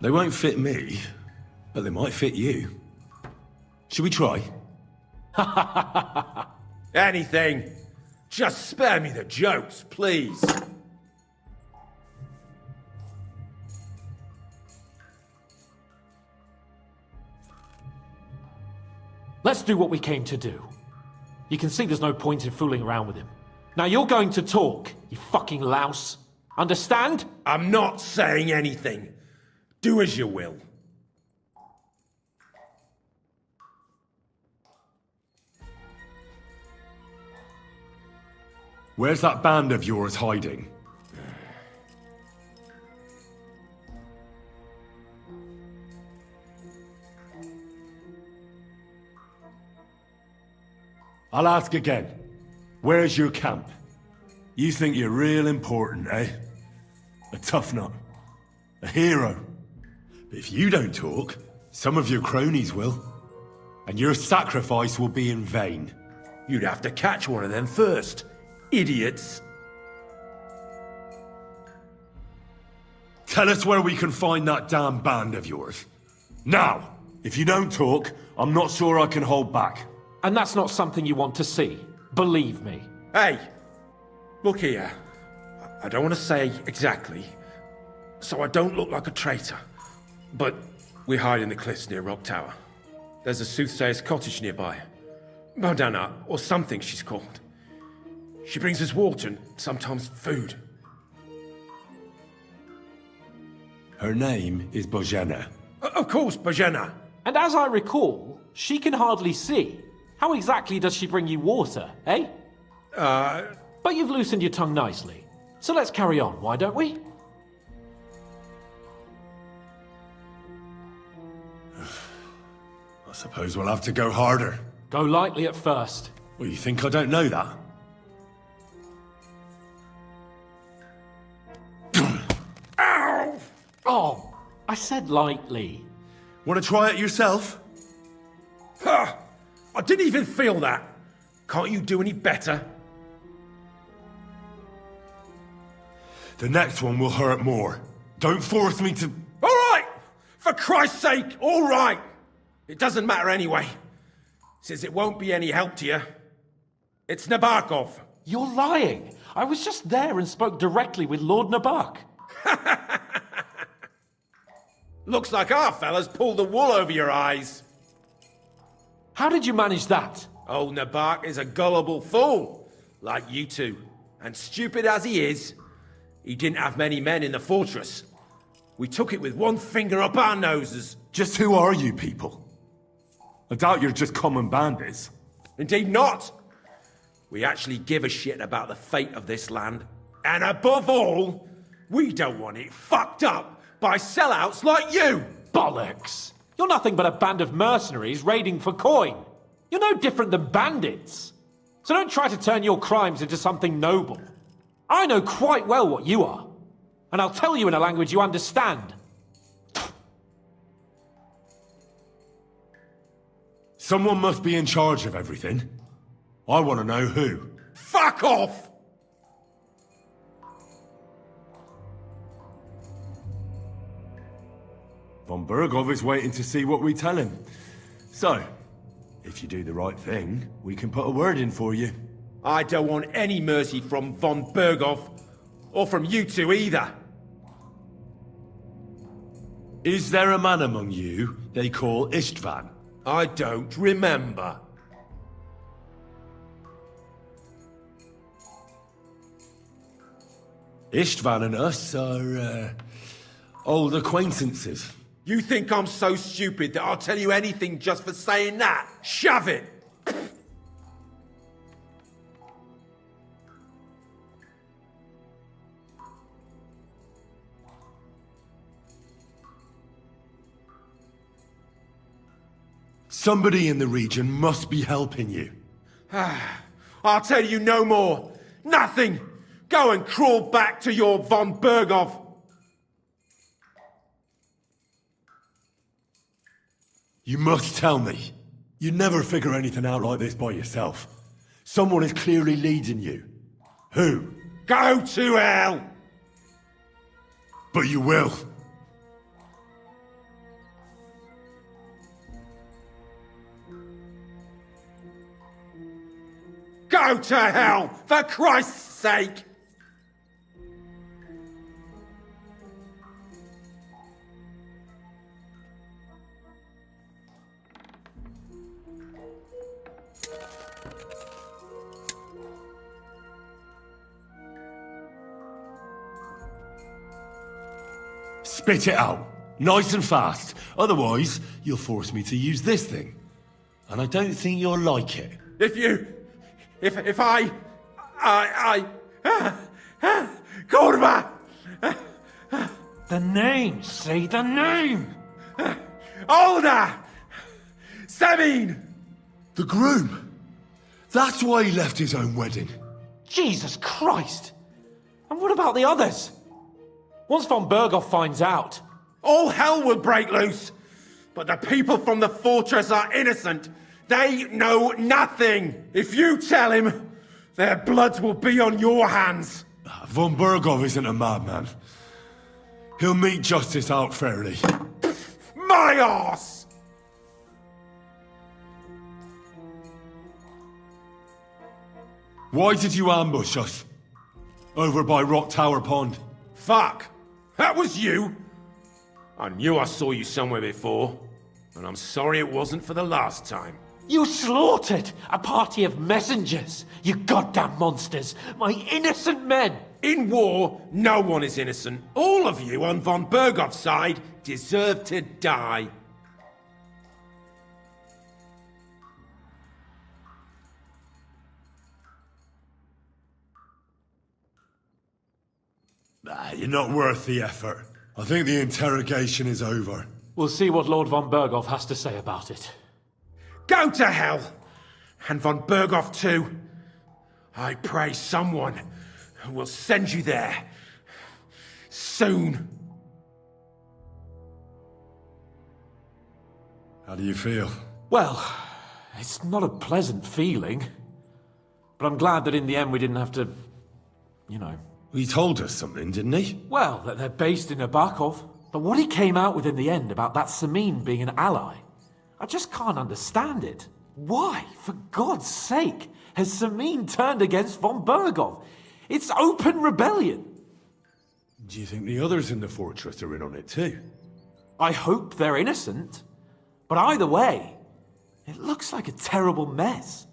A: They won't fit me, but they might fit you. Should we try?
Q: Anything. Just spare me the jokes, please.
G: Let's do what we came to do. You can see there's no point in fooling around with him. Now you're going to talk, you fucking louse. Understand?
Q: I'm not saying anything. Do as you will.
A: Where's that band of yours hiding? I'll ask again. Where's your camp? You think you're real important, eh? A tough nut. A hero. But if you don't talk, some of your cronies will. And your sacrifice will be in vain.
Q: You'd have to catch one of them first. Idiots.
A: Tell us where we can find that damn band of yours. Now! If you don't talk, I'm not sure I can hold back.
G: And that's not something you want to see. Believe me.
Q: Hey! Look here. I don't want to say exactly, so I don't look like a traitor. But we hide in the cliffs near Rock Tower. There's a soothsayer's cottage nearby. Modana, or something she's called. She brings us water and sometimes food.
A: Her name is Bojana.
Q: Of course, Bojana.
G: And as I recall, she can hardly see. How exactly does she bring you water, eh? But you've loosened your tongue nicely. So let's carry on, why don't we?
A: I suppose we'll have to go harder.
G: Go lightly at first.
A: Well, you think I don't know that?
Q: Ow!
G: Oh, I said lightly.
A: Want to try it yourself?
Q: Ha! I didn't even feel that. Can't you do any better?
A: The next one will hurt more. Don't force me to...
Q: All right! For Christ's sake, all right! It doesn't matter anyway, since it won't be any help to you. It's Nabokov.
G: You're lying. I was just there and spoke directly with Lord Nabok.
Q: Looks like our fellas pulled the wool over your eyes.
G: How did you manage that?
Q: Old Nabok is a gullible fool, like you two. And stupid as he is, he didn't have many men in the fortress. We took it with one finger up our noses.
A: Just who are you people? I doubt you're just common bandits.
Q: Indeed not. We actually give a shit about the fate of this land. And above all, we don't want it fucked up by sellouts like you!
G: Bollocks! You're nothing but a band of mercenaries raiding for coin. You're no different than bandits. So don't try to turn your crimes into something noble. I know quite well what you are. And I'll tell you in a language you understand.
A: Someone must be in charge of everything. I want to know who.
Q: Fuck off!
A: Von Burgov is waiting to see what we tell him. So, if you do the right thing, we can put a word in for you.
Q: I don't want any mercy from Von Burgov, or from you two either.
A: Is there a man among you they call Istvan?
Q: I don't remember.
A: Istvan and us are, old acquaintances.
Q: You think I'm so stupid that I'll tell you anything just for saying that? Shove it!
A: Somebody in the region must be helping you.
Q: I'll tell you no more. Nothing! Go and crawl back to your Von Burgov.
A: You must tell me. You never figure anything out like this by yourself. Someone is clearly leading you. Who?
Q: Go to hell!
A: But you will.
Q: Go to hell, for Christ's sake!
A: Spit it out. Nice and fast. Otherwise, you'll force me to use this thing. And I don't think you'll like it.
Q: If I... Kurva!
G: The name! Say the name!
Q: Olda! Sabine!
A: The groom! That's why he left his own wedding.
G: Jesus Christ! And what about the others? Once von Burgov finds out...
Q: All hell will break loose! But the people from the fortress are innocent! They know nothing! If you tell him, their blood will be on your hands!
A: Von Burgov isn't a madman. He'll meet justice out fairly.
Q: My arse!
A: Why did you ambush us? Over by Rock Tower Pond.
Q: Fuck! That was you! I knew I saw you somewhere before, and I'm sorry it wasn't for the last time.
R: You slaughtered a party of messengers, you goddamn monsters! My innocent men!
Q: In war, no one is innocent. All of you on von Bergov's side deserve to die.
A: Nah, you're not worth the effort. I think the interrogation is over.
R: We'll see what Lord von Bergov has to say about it.
Q: Go to hell! And von Bergov too. I pray someone will send you there. Soon.
A: How do you feel?
R: Well, it's not a pleasant feeling. But I'm glad that in the end we didn't have to, you know...
A: He told us something, didn't he?
R: Well, that they're based in Nabokov. But what he came out with in the end about that Samin being an ally, I just can't understand it. Why, for God's sake, has Samin turned against von Bergov? It's open rebellion.
A: Do you think the others in the fortress are in on it too?
R: I hope they're innocent. But either way, it looks like a terrible mess.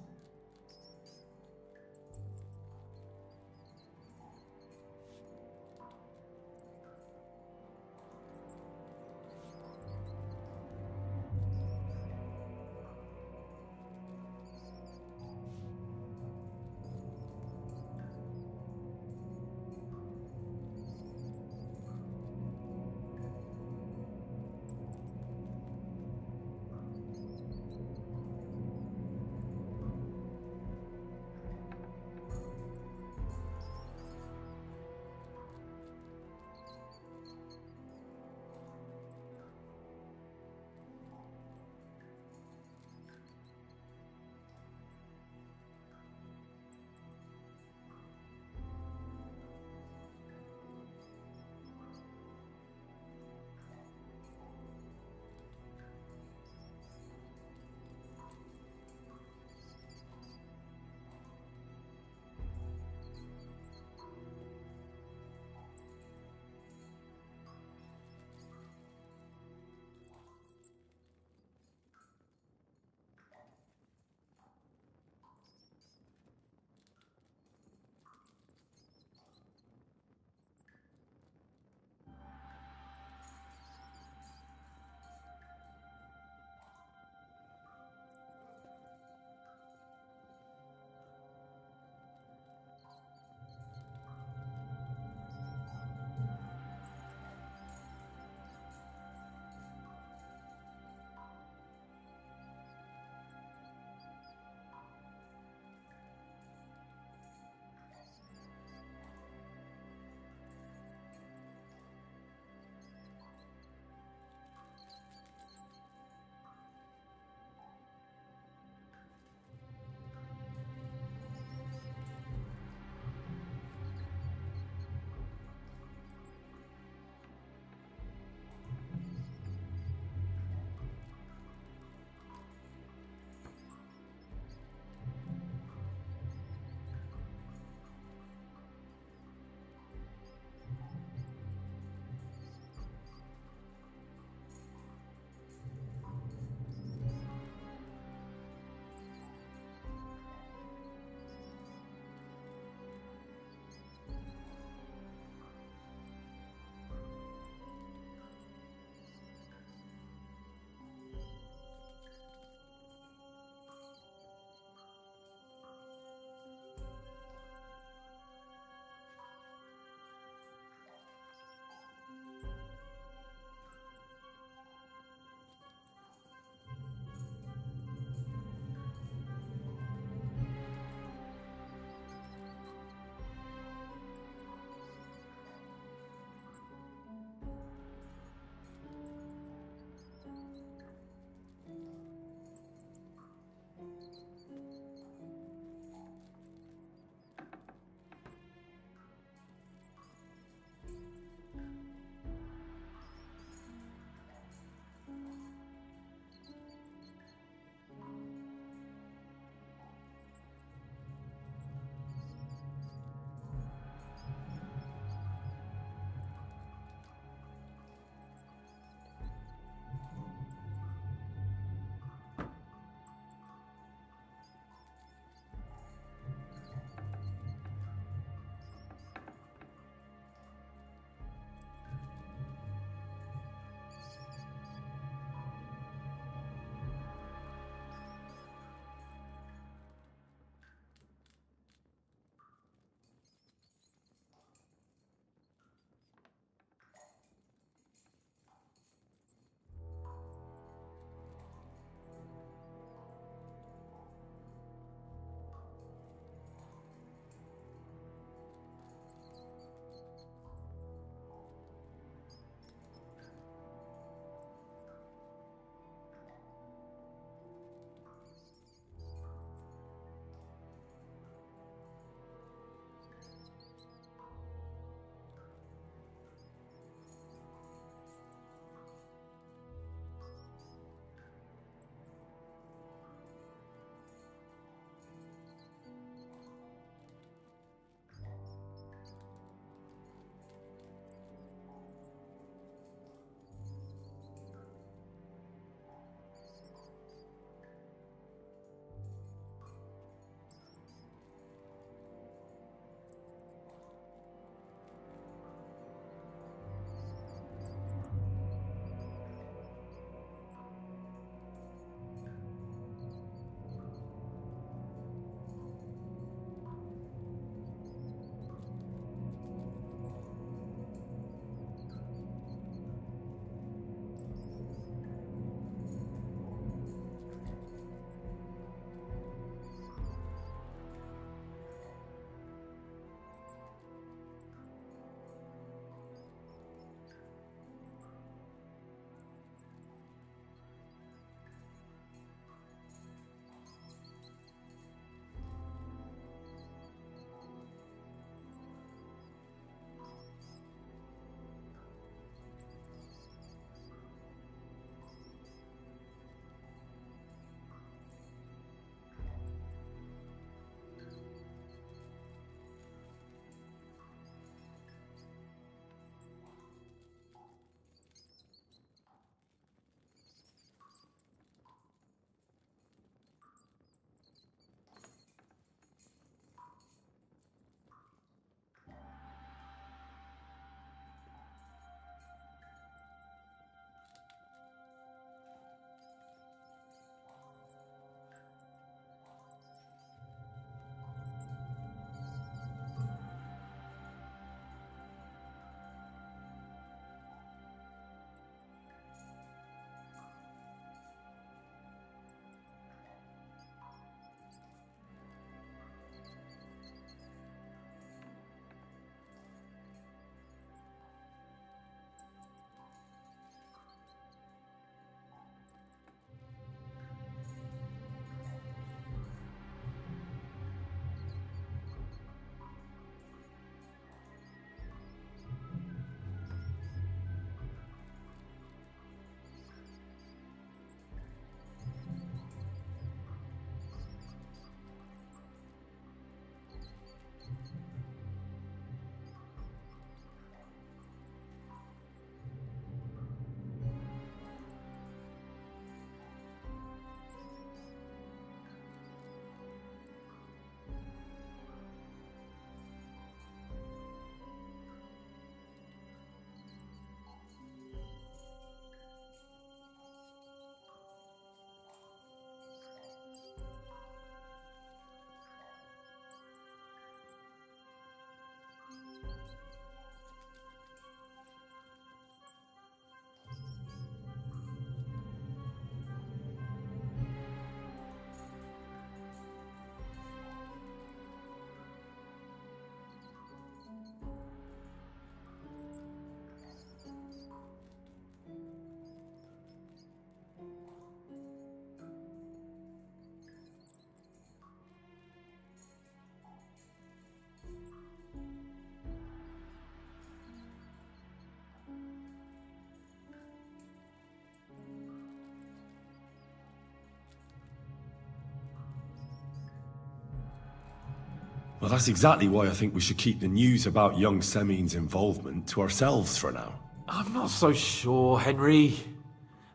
A: Well, that's exactly why I think we should keep the news about young Semin's involvement to ourselves for now.
R: I'm not so sure, Henry.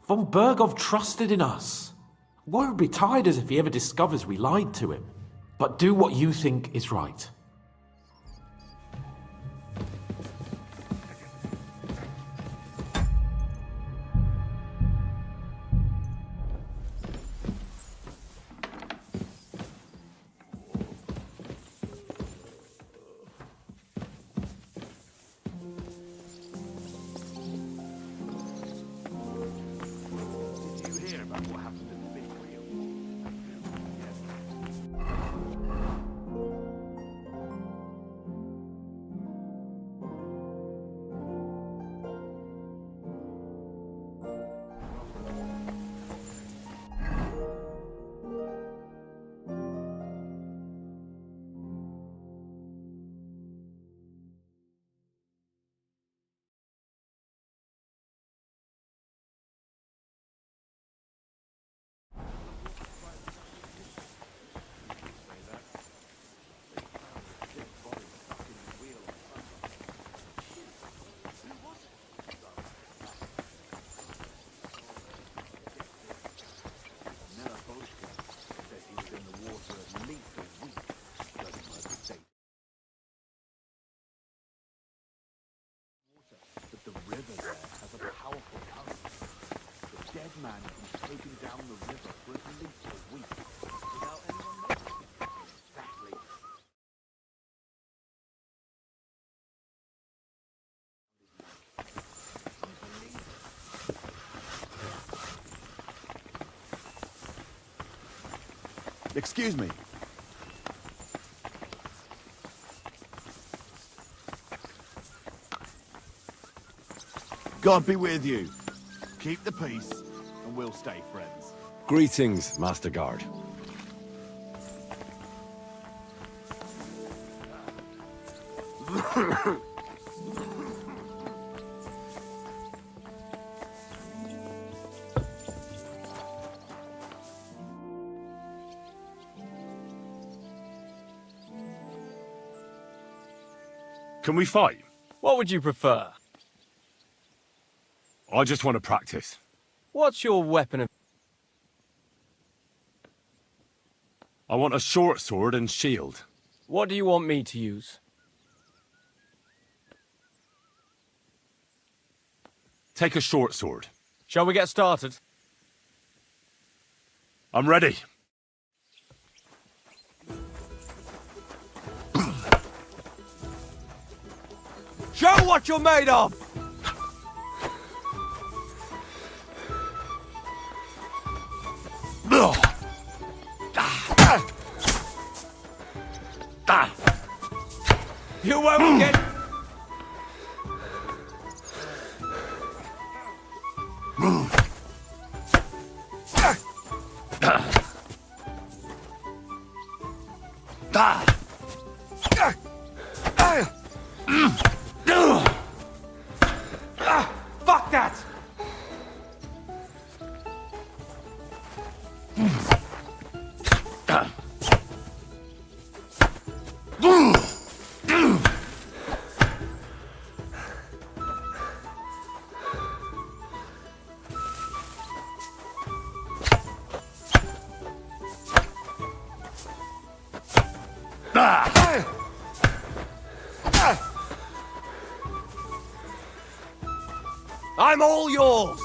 R: Von Bergov trusted in us. Why would be tired as if he ever discovers we lied to him? But do what you think is right.
E: The river there has a powerful current. The dead man has been floating down the river for at least a week without anyone noticing. Exactly.
K: Excuse me. God be with you. Keep the peace, and we'll stay friends.
A: Greetings, Master Guard. Can we fight?
M: What would you prefer?
A: I just want to practice.
M: What's your weapon of...
A: I want a short sword and shield.
M: What do you want me to use?
A: Take a short sword.
M: Shall we get started?
A: I'm ready.
M: Show what you're made of! You won't get...
J: Fuck that!
M: I'm all yours!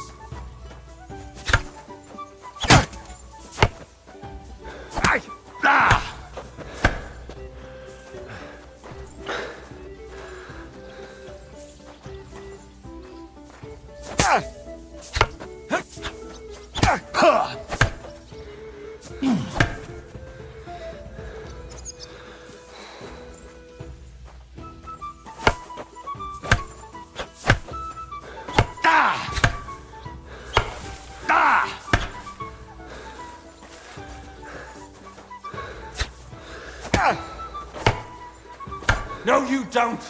J: No, you don't!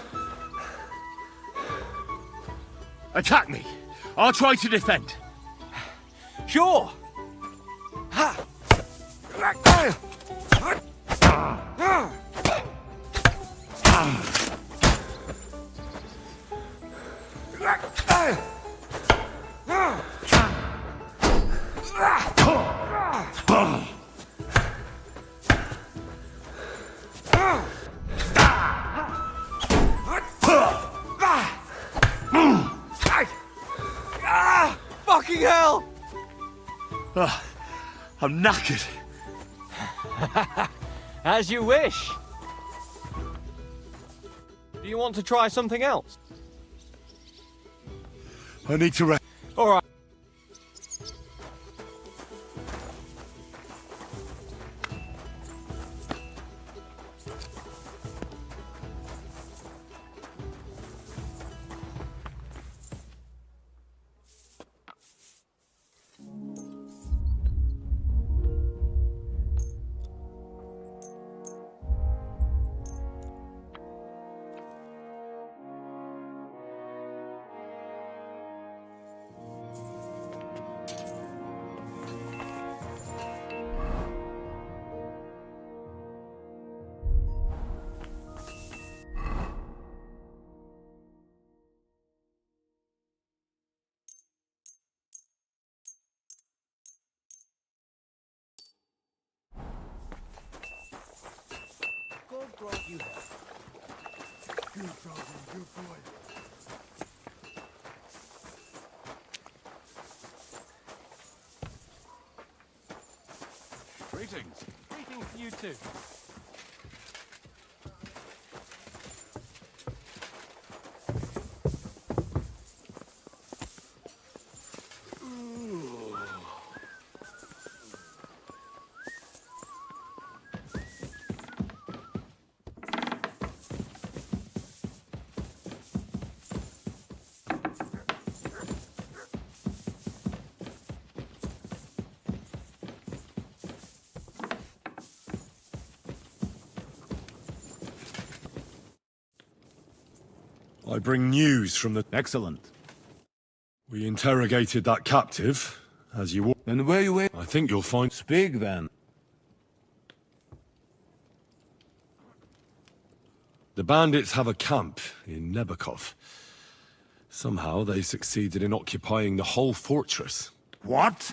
A: Attack me. I'll try to defend.
M: Sure!
A: I'm knackered.
S: As you wish. Do you want to try something else?
A: I need to rest.
S: All right.
E: God grant you health. Good dog, good boy.
N: Greetings.
B: Greetings to you too.
A: I bring news from the...
P: Excellent.
A: We interrogated that captive, as you...
P: And where you wait?
A: I think you'll find...
P: Speak then.
A: The bandits have a camp in Nebakov. Somehow they succeeded in occupying the whole fortress.
P: What?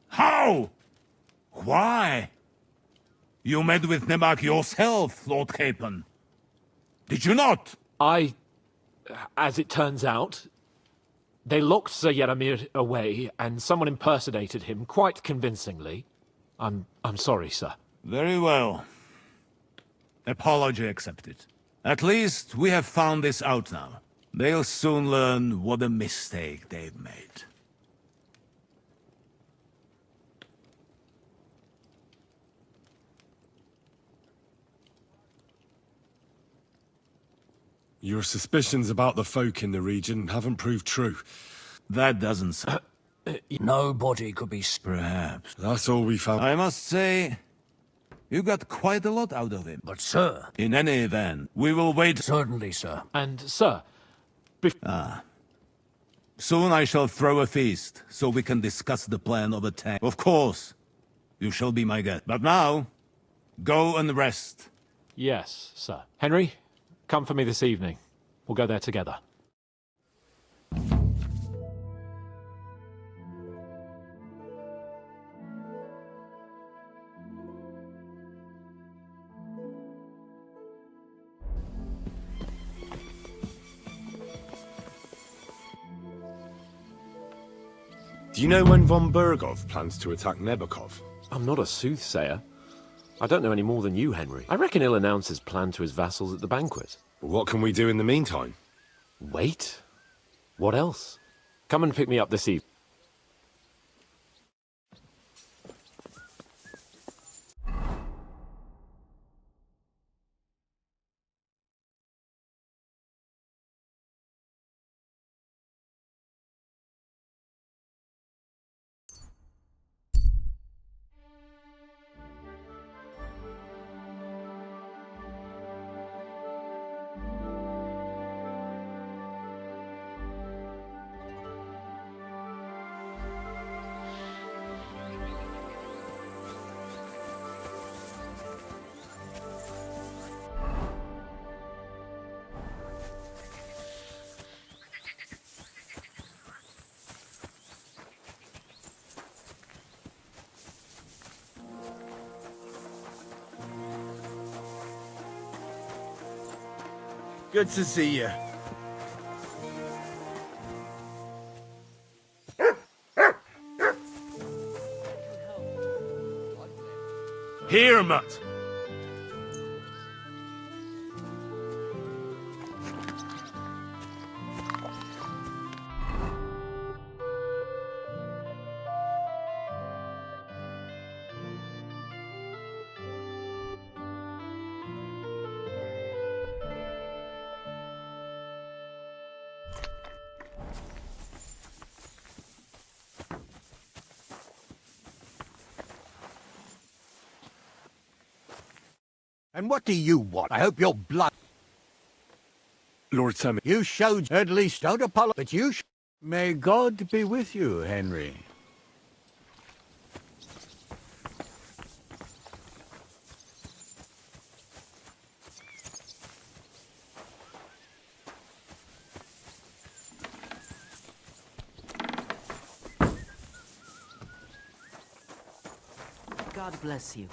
P: How? Why? You met with Nebak yourself, Lord Capon. Did you not?
G: As it turns out, they locked Sir Yaramir away, and someone impersonated him quite convincingly. I'm sorry, sir.
P: Very well. Apology accepted. At least we have found this out now. They'll soon learn what a mistake they've made.
A: Your suspicions about the folk in the region haven't proved true.
P: That doesn't...
F: Nobody could be...
P: Perhaps.
A: That's all we found.
P: I must say, you got quite a lot out of him.
F: But, sir...
P: In any event, we will wait...
F: Certainly, sir.
G: And, sir...
P: Soon I shall throw a feast, so we can discuss the plan of attack. Of course, you shall be my guest. But now, go and rest.
G: Yes, sir. Henry, come for me this evening. We'll go there together.
A: Do you know when von Bergov plans to attack Nebakov?
R: I'm not a soothsayer. I don't know any more than you, Henry. I reckon he'll announce his plan to his vassals at the banquet.
A: What can we do in the meantime?
R: Wait? What else? Come and pick me up this evening.
K: Good to see you.
A: Here, Mutt.
T: And what do you want? I hope your blood...
A: Lord Sammy.
T: You showed at least don't apologize, but you... May God be with you, Henry.
H: God bless you.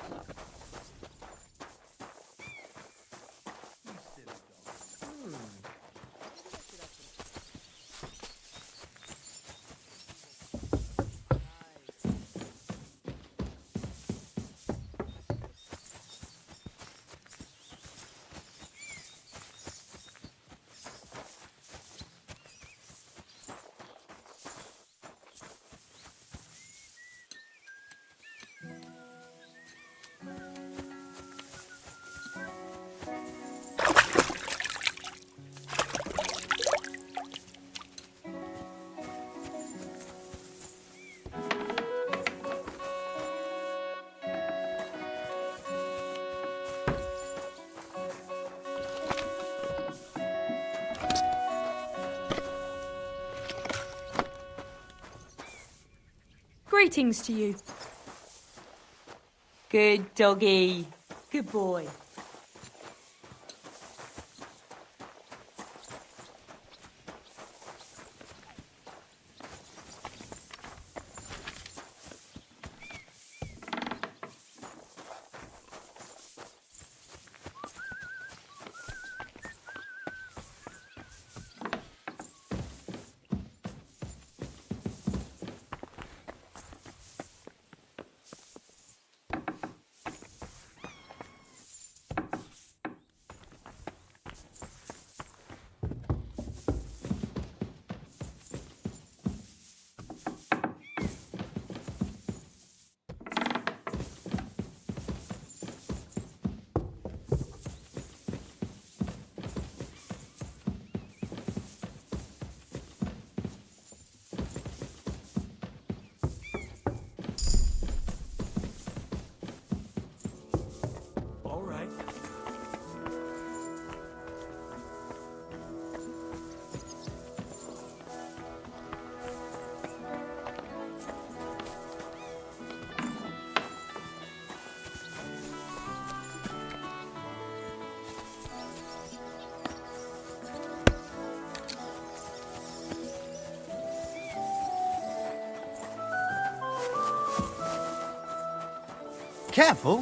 U: Greetings to you.
V: Good doggy. Good boy.
T: Careful.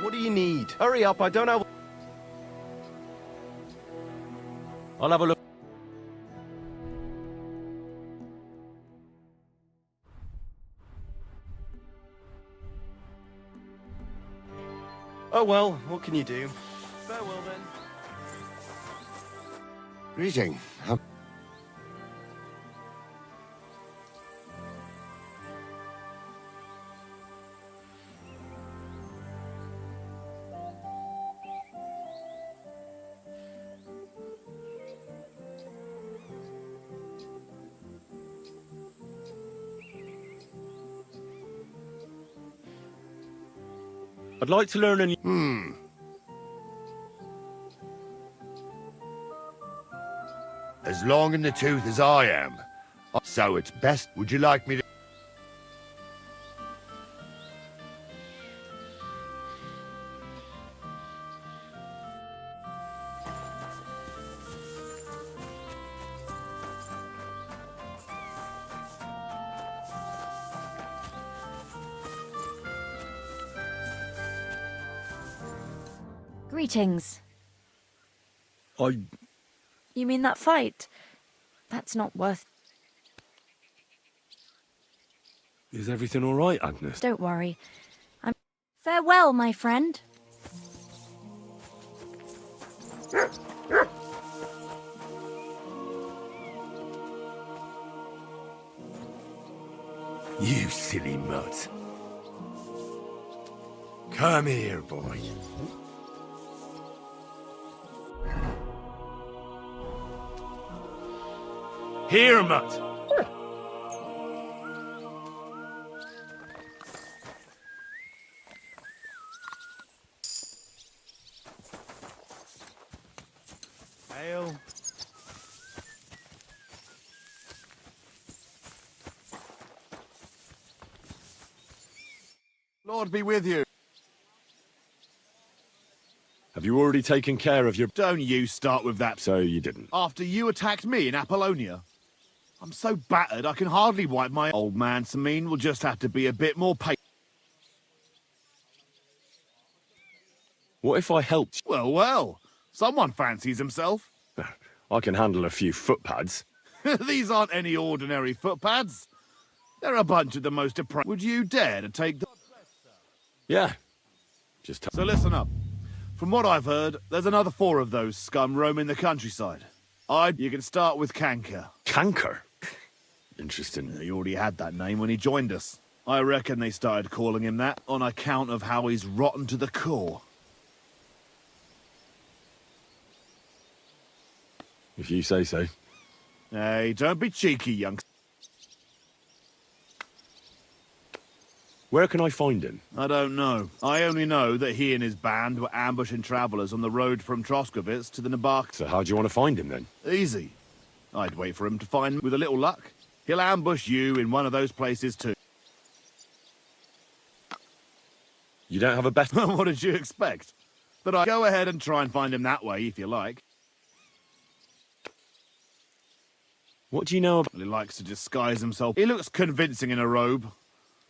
D: What do you need? Hurry up, I don't have...
B: I'll have a look.
D: Oh well, what can you do? Farewell then.
T: Greeting.
A: I'd like to learn a new...
W: As long in the tooth as I am. So it's best. Would you like me to...
C: Greetings.
A: I...
C: You mean that fight? That's not worth...
A: Is everything all right, Agnes?
C: Don't worry. Farewell, my friend.
A: You silly mutt. Come here, boy. Here, mutt.
K: Ale. Lord be with you.
A: Have you already taken care of your...
K: Don't you start with that.
A: So you didn't.
K: After you attacked me in Apollonia. I'm so battered I can hardly wipe my... Old man Samine will just have to be a bit more patient.
A: What if I helped
K: Well, well. Someone fancies himself.
A: you? I can handle a few footpads.
K: These aren't any ordinary footpads. They're a bunch of the most depraved... Would you dare to take the...
A: Yeah. Just...
K: So listen up. From what I've heard, there's another 4 of those scum roaming the countryside. You can start with Canker.
A: Canker? Interesting.
K: He already had that name when he joined us. I reckon they started calling him that on account of how he's rotten to the core.
A: If you say so.
K: Hey, don't be cheeky, youngster.
A: Where can I find him?
K: I don't know. I only know that he and his band were ambushing travelers on the road from Troskovitz to the Nabark.
A: So how do you want to find him, then?
K: Easy. I'd wait for him to find me. With a little luck, he'll ambush you in one of those places too.
A: You don't have a better...
K: What did you expect? But I go ahead and try and find him that way, if you like.
A: What do you know about...
K: He likes to disguise himself. He looks convincing in a robe.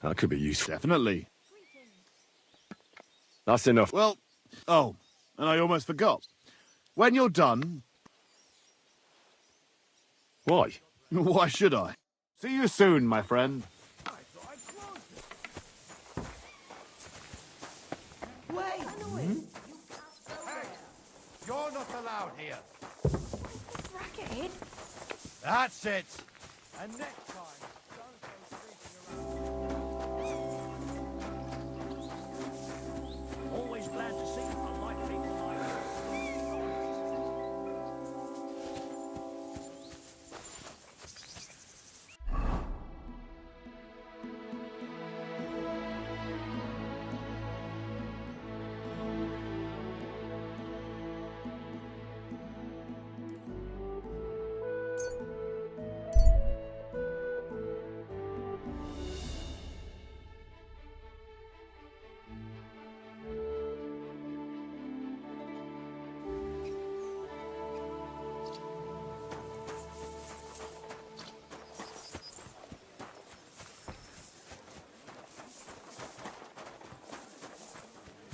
A: That could be useful.
K: Definitely.
A: That's enough.
K: Well, oh, and I almost forgot. When you're done...
A: Why?
K: Why should I? See you soon, my friend.
H: Wait!
K: Hmm?
W: Hey, you're not allowed here.
H: Racket!
W: That's it. And next time, don't go creeping around.
B: Always glad to see unlike people like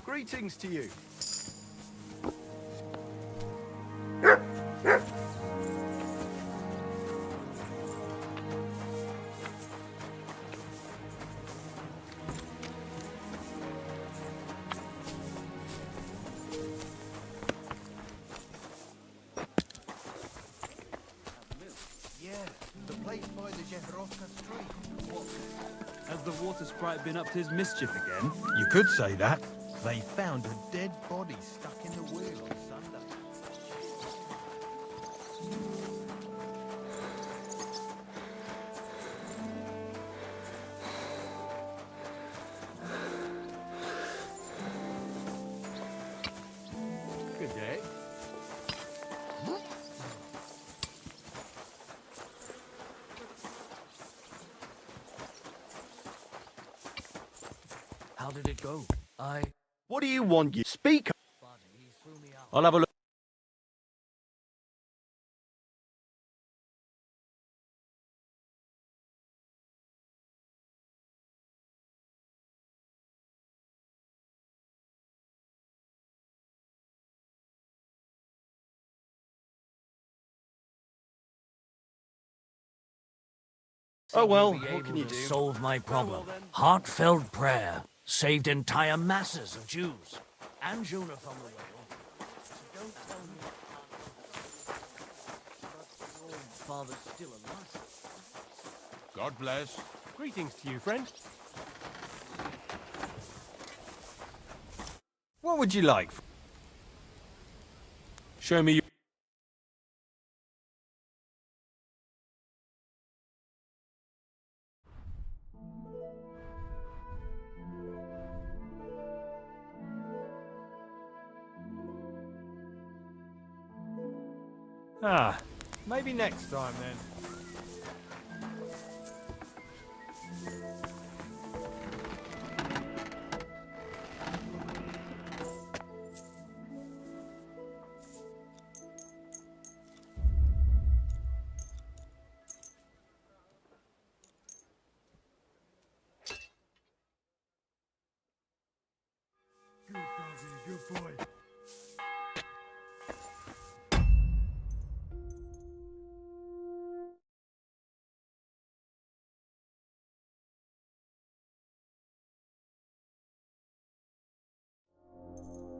D: Greetings to you.
E: Yeah, the place by the Jehrovka Street. What?
I: Has the water sprite been up to his mischief again?
J: You could say that. They found a dead body stuck in the wheel on Sunday.
E: Good day.
B: How did it go?
D: What do you want, you speak?
B: I'll have a look. Oh well,
M: Be
B: what
M: able
B: can you
M: to
B: do?
M: solve my problem. Heartfelt prayer saved entire masses of Jews. And Jonah from the whale. So don't tell me your father's still alive.
B: God bless. Greetings to you, friend.
J: What would you like?
B: Show me your...
J: Ah, maybe next time then.
B: Good doggy, good boy.